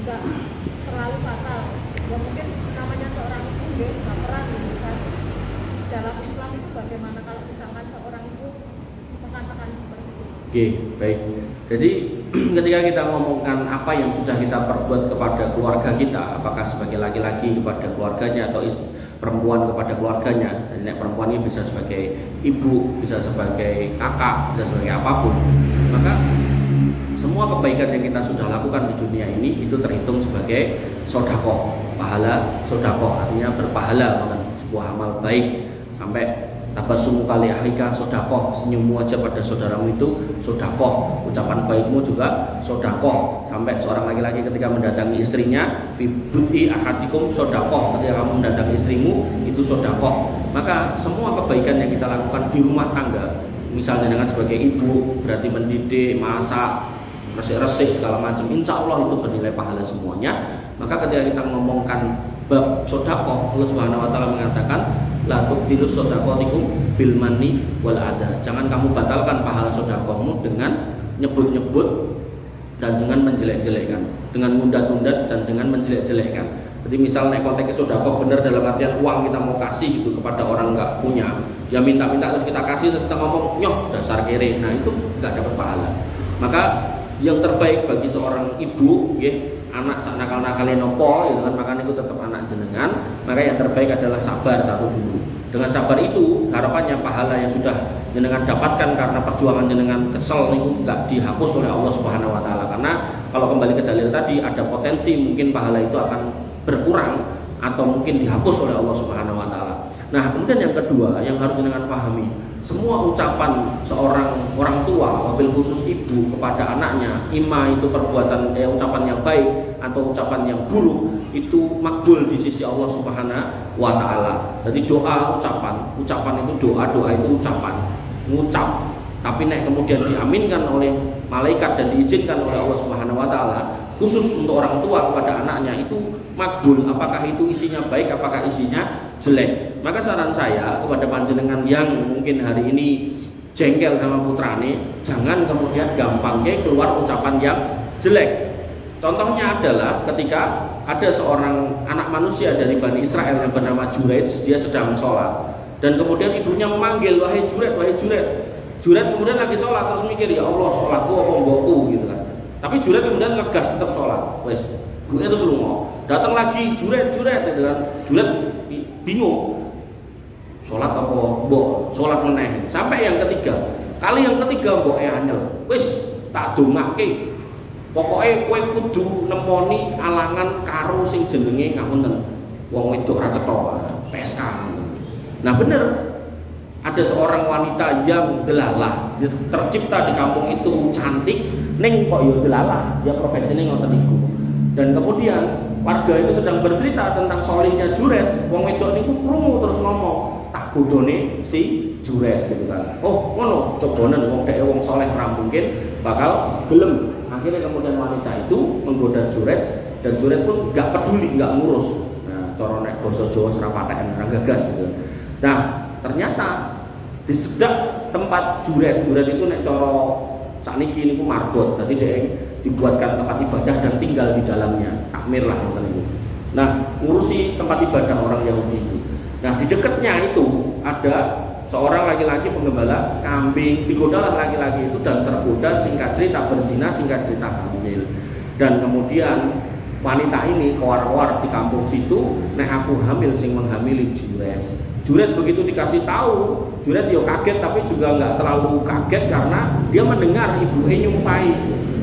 nggak terlalu fatal. Ya mungkin namanya seorang itu dia baperan gitu kan. Dalam Islam itu bagaimana kalau misalkan seorang itu mengatakan seperti itu? Oke, baik. Jadi ketika kita ngomongkan apa yang sudah kita perbuat kepada keluarga kita, apakah sebagai laki-laki kepada keluarganya atau perempuan kepada keluarganya, dan perempuan ini bisa sebagai ibu, bisa sebagai kakak, bisa sebagai apapun, maka semua kebaikan yang kita sudah lakukan di dunia ini itu terhitung sebagai sodakoh, pahala sodakoh, artinya berpahala, bukan sebuah amal baik. Sampai tabassumu kali akhika sodakoh, senyummu aja pada saudaramu itu sodakoh, ucapan baikmu juga sodakoh. Sampai seorang laki-laki ketika mendatangi istrinya, fi buti ahadikum sodakoh, ketika kamu mendatangi istrimu itu sodakoh. Maka semua kebaikan yang kita lakukan di rumah tangga, misalnya dengan sebagai ibu, berarti mendidik, masak, resik-resik segala macam, insya Allah itu bernilai pahala semuanya. Maka ketika kita ngomongkan bab sodakoh, Allah Subhanahu wa taala mengatakan la tubtilu sodakotikum bil manni wal adha. Jangan kamu batalkan pahala sodakohmu dengan nyebut-nyebut dan dengan menjelek-jelekkan, dengan tunda-tunda dan dengan menjelek-jelekkan. Jadi misalnya konteks sodakoh benar dalam artian uang kita mau kasih gitu kepada orang nggak punya, ya minta-minta terus kita kasih, terus kita ngomong nyoh dasar kere, nah itu nggak dapat pahala. Maka yang terbaik bagi seorang ibu, ya, anak sak nakal-nakalnya nopo, gitu kan, makanya itu tetap anak jenengan. Maka yang terbaik adalah sabar satu dulu. Dengan sabar itu harapannya pahala yang sudah jenengan dapatkan karena perjuangan jenengan kesel itu nggak dihapus oleh Allah Subhanahu wa taala. Karena kalau kembali ke dalil tadi, ada potensi mungkin pahala itu akan berkurang atau mungkin dihapus oleh Allah Subhanahu wa taala. Nah, kemudian yang kedua yang harus jenengan pahami, semua ucapan seorang orang tua, wabil khusus ibu kepada anaknya, ima itu perbuatan ucapan yang baik atau ucapan yang buruk, itu makbul di sisi Allah Subhanahu wa taala. Jadi doa ucapan itu doa itu ucapan, ngucap, tapi nek kemudian diaminkan oleh malaikat dan diizinkan oleh Allah Subhanahu wa taala, khusus untuk orang tua kepada anaknya itu makbul, apakah itu isinya baik, apakah isinya jelek. Maka saran saya kepada panjenengan yang mungkin hari ini jengkel sama putrane, jangan kemudian gampang keluar ucapan yang jelek. Contohnya adalah ketika ada seorang anak manusia dari Bani Israel yang bernama Juraij, dia sedang sholat dan kemudian ibunya memanggil, wahai Juraij, wahai Juraij. Juraij kemudian lagi sholat terus mikir, ya Allah, sholatku apa mbokku gitu kan. Tapi Juraij kemudian ngegas tetap sholat, wes, itu selungo. Datang lagi Juraij gitu kan. Juraij bingung, sholat apa mbok, sholat meneh. Sampai yang ketiga, kali yang ketiga mbok anyel, wes tak dongake. Pokoknya kowe kudu nemoni alangan karo sing jenenge ngapunten wong wedok ra cetha PSK. Nah bener, ada seorang wanita yang delalah, tercipta di kampung itu cantik, ning kok yo delalah, dia profesinya ngoten niku. Dan kemudian warga itu sedang bercerita tentang solihnya Juraij, wong wedok niku krungu terus ngomong, tak bodone si Juraij gitu kan. Oh ngono, cobanen wong dhek wong soleh ra mungkin bakal gelem. Akhirnya kemudian wanita itu menggoda Juraij dan Juraij pun nggak peduli, nggak ngurus. Nah, cara nek basa Jawa serapaten orang gagas gitu. Nah, ternyata di sedak tempat Juraij itu nek cara sakniki niku marbot. Tadi dia dibuatkan tempat ibadah dan tinggal di dalamnya. Takmir lah ngoten niku. Nah, ngurusi tempat ibadah orang Yahudi itu. Nah, di dekatnya itu ada seorang laki-laki penggembala kambing, digodalah laki-laki itu dan tergoda, singkat cerita berzina, singkat cerita hamil. Dan kemudian wanita ini kewar-kewar di kampung situ, nek aku hamil sing menghamili Jures. Jures begitu dikasih tahu, Jures yo kaget tapi juga nggak terlalu kaget karena dia mendengar ibunya nyumpai.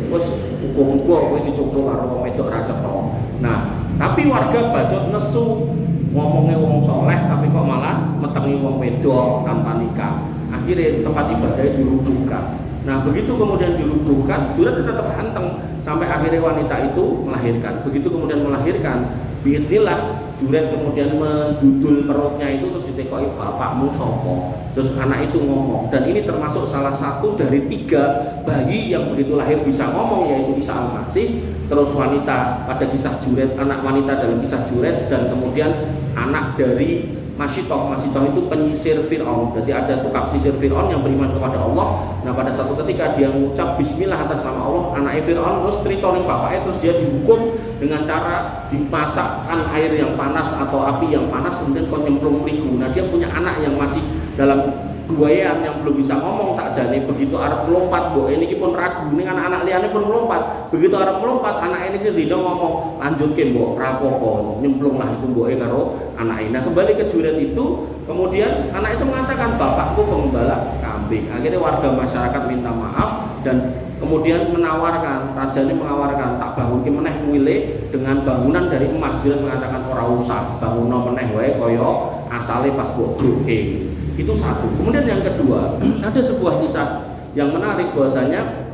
Terus uga-uga kowe dicoba karo wong wedok ra cetha. Nah, tapi warga bacot nesu ngomongnya wong soleh tapi kok malah metengi wong wedok tanpa nikah. Akhirnya tempat ibadahnya dirubuhkan. Nah, begitu kemudian dirubuhkan, Jures tetap anteng sampai akhirnya wanita itu melahirkan. Begitu kemudian melahirkan, biidznillah Jures kemudian mendudul perutnya itu terus ditekoki bapakmu sopo. Terus anak itu ngomong, dan ini termasuk salah satu dari 3 bayi yang begitu lahir bisa ngomong, yaitu Isa Al-Masih. Terus wanita pada kisah Jures, anak wanita dalam kisah Jures, dan kemudian anak dari Masitoh. Masitoh itu penyisir Fir'aun. Jadi ada tukang sisir Fir'aun yang beriman kepada Allah. Nah, pada suatu ketika dia mengucap Bismillah atas nama Allah, anaknya Fir'aun terus cerita ning bapaknya, terus dia dihukum dengan cara dimasakkan air yang panas atau api yang panas, kemudian kau nyemplung terigu. Nah, dia punya anak yang masih dalam buayaan yang belum bisa ngomong sakjane. Begitu arep melompat, mbok ini pun ragu, ning anak-anak liyane pun melompat. Begitu arep melompat, anak ini sendiri ngomong, lanjutke mbok, rapopo, nyemplunglah itu mboke karo anak ini. Nah, kembali ke Jures itu, kemudian anak itu mengatakan bapakku penggembala kambing. Akhirnya warga masyarakat minta maaf dan kemudian menawarkan, raja ini menawarkan tak bangunke meneh kuile dengan bangunan dari emas. Jures mengatakan ora usah, banguno meneh wae kaya asale pas mbok bloke. Itu satu. Kemudian yang kedua, ada sebuah kisah yang menarik bahwasanya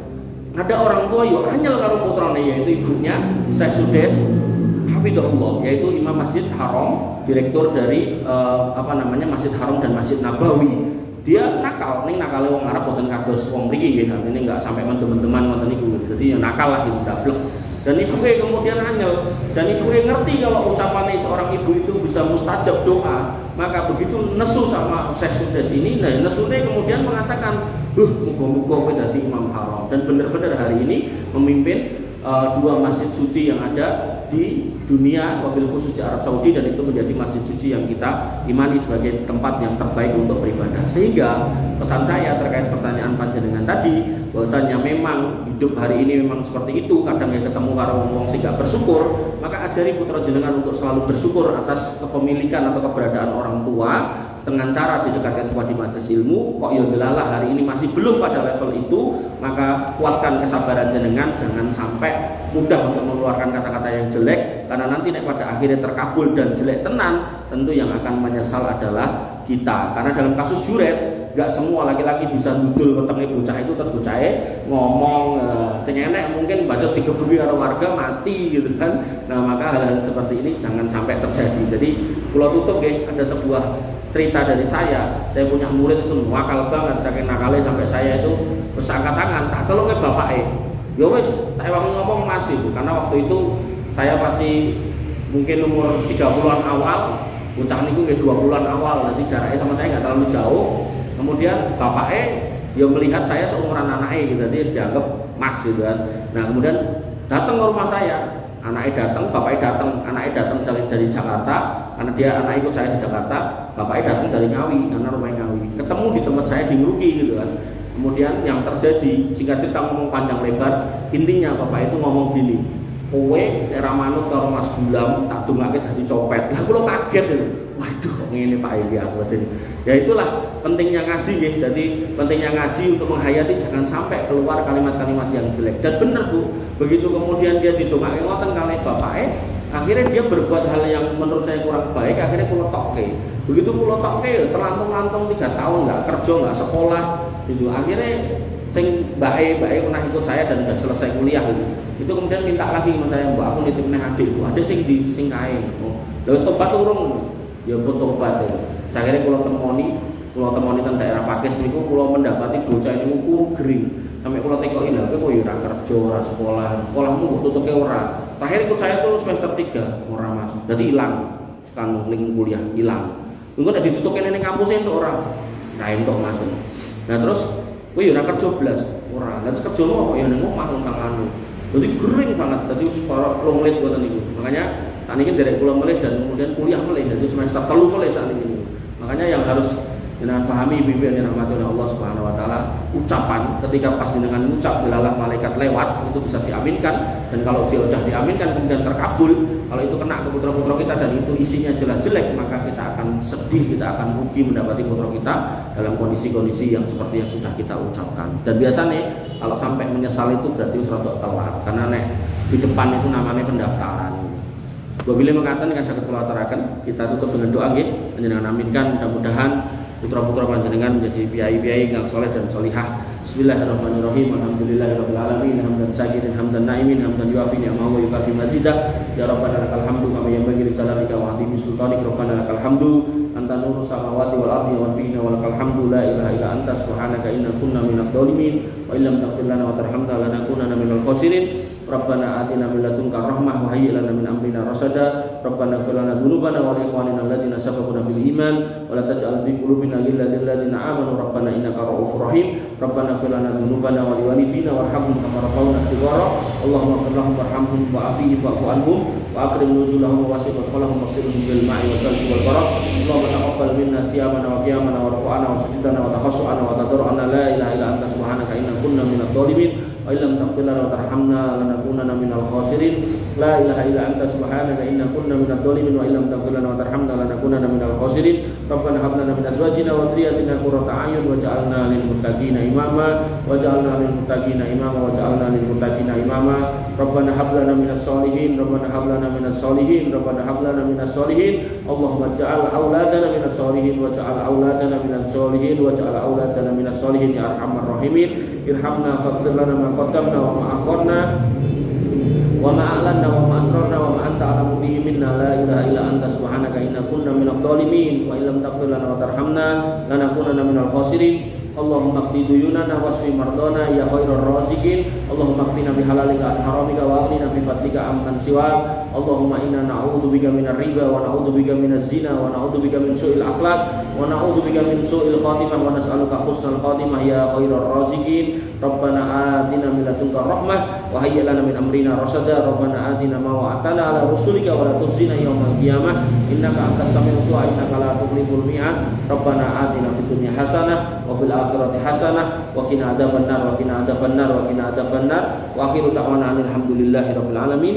ada orang tua yo anyel karo putrane, yaitu ibunya Syekh Sudes hafidhahullah, yaitu Imam Masjid Haram, direktur dari Masjid Haram dan Masjid Nabawi. Dia nakal, ning nakale wong Arab boten kados wong mriki nggih, artine enggak sampai teman-teman ngoten niku. Jadi ya nakal lah gitu, dablek. Dan ibunya kemudian anyel, dan ibunya ngerti kalau ucapannya seorang ibu itu bisa mustajab doa. Maka begitu nesu sama Syekh Sudes ini, nah nesunya kemudian mengatakan, muga-muga kowe dadi imam haram. Dan benar-benar hari ini memimpin 2 masjid suci yang ada di dunia, wabil khusus di Arab Saudi, dan itu menjadi masjid suci yang kita imani sebagai tempat yang terbaik untuk beribadah. Sehingga pesan saya terkait pertanyaan panjenengan tadi, bahwasanya memang hidup hari ini memang seperti itu, kadang ya ketemu karo wong sing gak bersyukur, maka ajari putra jenengan untuk selalu bersyukur atas kepemilikan atau keberadaan orang tua dengan cara didekatkan kepada majelis ilmu. Kok ya delalah hari ini masih belum pada level itu, maka kuatkan kesabaran jenengan, jangan sampai mudah untuk mengeluarkan kata-kata yang jelek, karena nanti pada akhirnya terkabul dan jelek tenan, tentu yang akan menyesal adalah kita. Karena dalam kasus Jures, gak semua laki-laki bisa dudul wetenge bocah itu, terus bocahnya ngomong sing enek mungkin bacot digeburi karo warga mati gitu kan. Nah, maka hal-hal seperti ini jangan sampai terjadi. Jadi kula tutup nggih, ada sebuah cerita dari saya punya murid itu nakal banget, saking nakalnya sampai saya itu wis angkat tangan tak celungke bapake. Ya wis, tak ngomong masih, karena waktu itu saya masih mungkin umur 30-an awal, bocah niku nggih 20-an awal, nanti jaraknya sama saya nggak terlalu jauh. Kemudian bapaknya ya melihat saya seumuran anaknya gitu, jadi dianggap mas gitu kan. Nah, kemudian datang ke rumah saya, anaknya datang, bapaknya datang, anaknya datang dari Jakarta, karena dia anak ikut saya di Jakarta, bapaknya datang dari Ngawi, karena rumahnya Ngawi. Ketemu di tempat saya di Ngeruki gitu kan. Kemudian yang terjadi, singkat cerita ngomong panjang lebar, intinya bapak itu ngomong gini, kowe era manut karo Mas Gulam tak dongake dadi copet. Lah kula kaget lho. Waduh kok ngene Pak iki aku ini. Ya itulah pentingnya ngaji nggih. Jadi pentingnya ngaji untuk menghayati jangan sampai keluar kalimat-kalimat yang jelek. Dan bener Bu, begitu kemudian dia didongake ngoten kali bapake, akhirnya dia berbuat hal yang menurut saya kurang baik, akhirnya kula tokke. Begitu kula tokke terlantung-lantung 3 tahun enggak kerja, enggak sekolah gitu. Akhirnya sing mbake pernah ikut saya dan sudah selesai kuliah gitu. Itu kemudian minta lagi sama saya, mbak aku nitip neh adikku, adik sing kae. Lha wis tobat urung? Ya pun tobat. Saya akhirnya kula temoni teng daerah Pakis niku kula mendapati bocah niku kuru gering. Sampai kula tekoki lha kowe yo ora kerja, ora sekolah. Sekolahmu kok tutuke ora. Terakhir ikut saya tuh semester 3, ora Mas. Jadi ilang. Kan ning kuliah ilang. Engko nek ditutuke ning kampus entuk ora? Ra entuk Mas. Nah terus kowe yo ora kerja blas, ora. Lah kerjamu kok ya ning omah tentang anu. Jadi kering banget, jadi separuh longlet buatan itu. Makanya saat ini dari pulau melih dan kemudian kuliah melih, jadi semester 3 melih saat ini. Makanya yang harus Dengan pahami ibu yang dirahmati oleh Allah Subhanahu wa taala, ucapan ketika pas dengan ucap belalah malaikat lewat itu bisa diaminkan, dan kalau dia sudah diaminkan kemudian terkabul, kalau itu kena ke putra-putra kita dan itu isinya jelek-jelek, maka kita akan sedih, kita akan rugi mendapati putra kita dalam kondisi-kondisi yang seperti yang sudah kita ucapkan. Dan biasanya kalau sampai menyesal itu berarti sudah telat, karena di depan itu namanya pendaftaran. Bila mengatakan dengan sakit pelataran, kita tutup dengan doa nggih, panjenengan aminkan, mudah-mudahan putra-putra panjenengan menjadi piai-piai yang soleh dan solihah. Bismillahirrahmanirrahim. Alhamdulillahirabbil alamin, hamdan syakirin, hamdan na'imin, hamdan yuafi ni'amahu wa yukafi mazidah. Ya rabbana lakal hamdu kama yanbaghi li jalalika wa 'azimi sultanik. Rabbana lakal hamdu anta nurus samawati wal ardi wa fiina wa lakal hamdu la ilaha illa anta subhanaka inna kunna minadh dhalimin wa illam taghfir lana wa tarhamna lanakunanna minal khasirin. Rabbana atina min ladunka rahmah wa hayyi lana min amrina rasada. Rabbana ighfir lana dzunubana wa li ikhwanina alladziina sabaquna bil iman wa la taj'al fi qulubina ghillan lil ladzina amanu rabbana innaka ra'ufur rahim. Rabbana ighfir lana dzunubana wa li walidina warhamhum kama rabbawna shighara. Allahumma ighfir lahum warhamhum wa'afihim wa'fu anhum wa akrim nuzulahum wa wasi' mudkhalahum waghsilhum bil ma'i wal thalji wal barad. Allahumma taqabbal minna siyamana wa qiyamana wa ruku'ana wa sujudana wa takhassu'ana wa tadarru'ana la ilaha illa anta subhanaka inna kunna minadh dhalimin. Wa illam taghfir lana wa tarhamna lanakunanna minal khasirin. La ilaha illa anta subhanaka inna kunna minadh dhalimin wa illam taghfir lana wa tarhamna lanakunanna minal khasirin. Rabbana hab lana min azwajina wa dhurriyyatina qurrata a'yun waj'alna lil muttaqina imama waj'alna lil muttaqina imama waj'alna lil muttaqina imama. Rabbana hab lana minas solihin, Rabbana hab lana minas solihin, Rabbana hab lana minas solihin. Allahumma ja'al auladana minas solihin waj'al auladana minas solihin waj'al auladana minas solihin ya arhamar rahimin. Irhamna faghfir lana ma qaddamna wa ma akharna wa ma a'lanna wa ma asrarna wa ma anta a'lamu bihi minna. La ilaha illa anta subhanaka inna kunna minadh dhalimin wa illam taghfir lana wa tarhamna lanakunanna minal khasirin. Allahumma qdi duyunana wasfi mardana ya khairar raziqin. Allahumma qfina bihalalika an haramika wa aghnina bi fadlika amman siwak. Allahumma inna na'udzubika minar riba wa na'udzubika minaz zina wa na'udzubika min su'il akhlaq wa na'udzubika min su'il khatimah wa nas'aluka husnal khatimah ya khairar raziqin. Rabbana atina min ladunka rahmah wa hayyi lana min amrina rasada. Rabbana atina ma wa'atana ala rusulika wa la tukhzina yaumal qiyamah innaka antas sami'ud du'a innaka la tukhliful mi'ad. Rabbana atina fid dunya hasanah wa fil akhirati hasanah wa qina adzabannar wa qina adzabannar wa qina adzabannar. Wa akhiru da'wana alhamdulillahi rabbil alamin.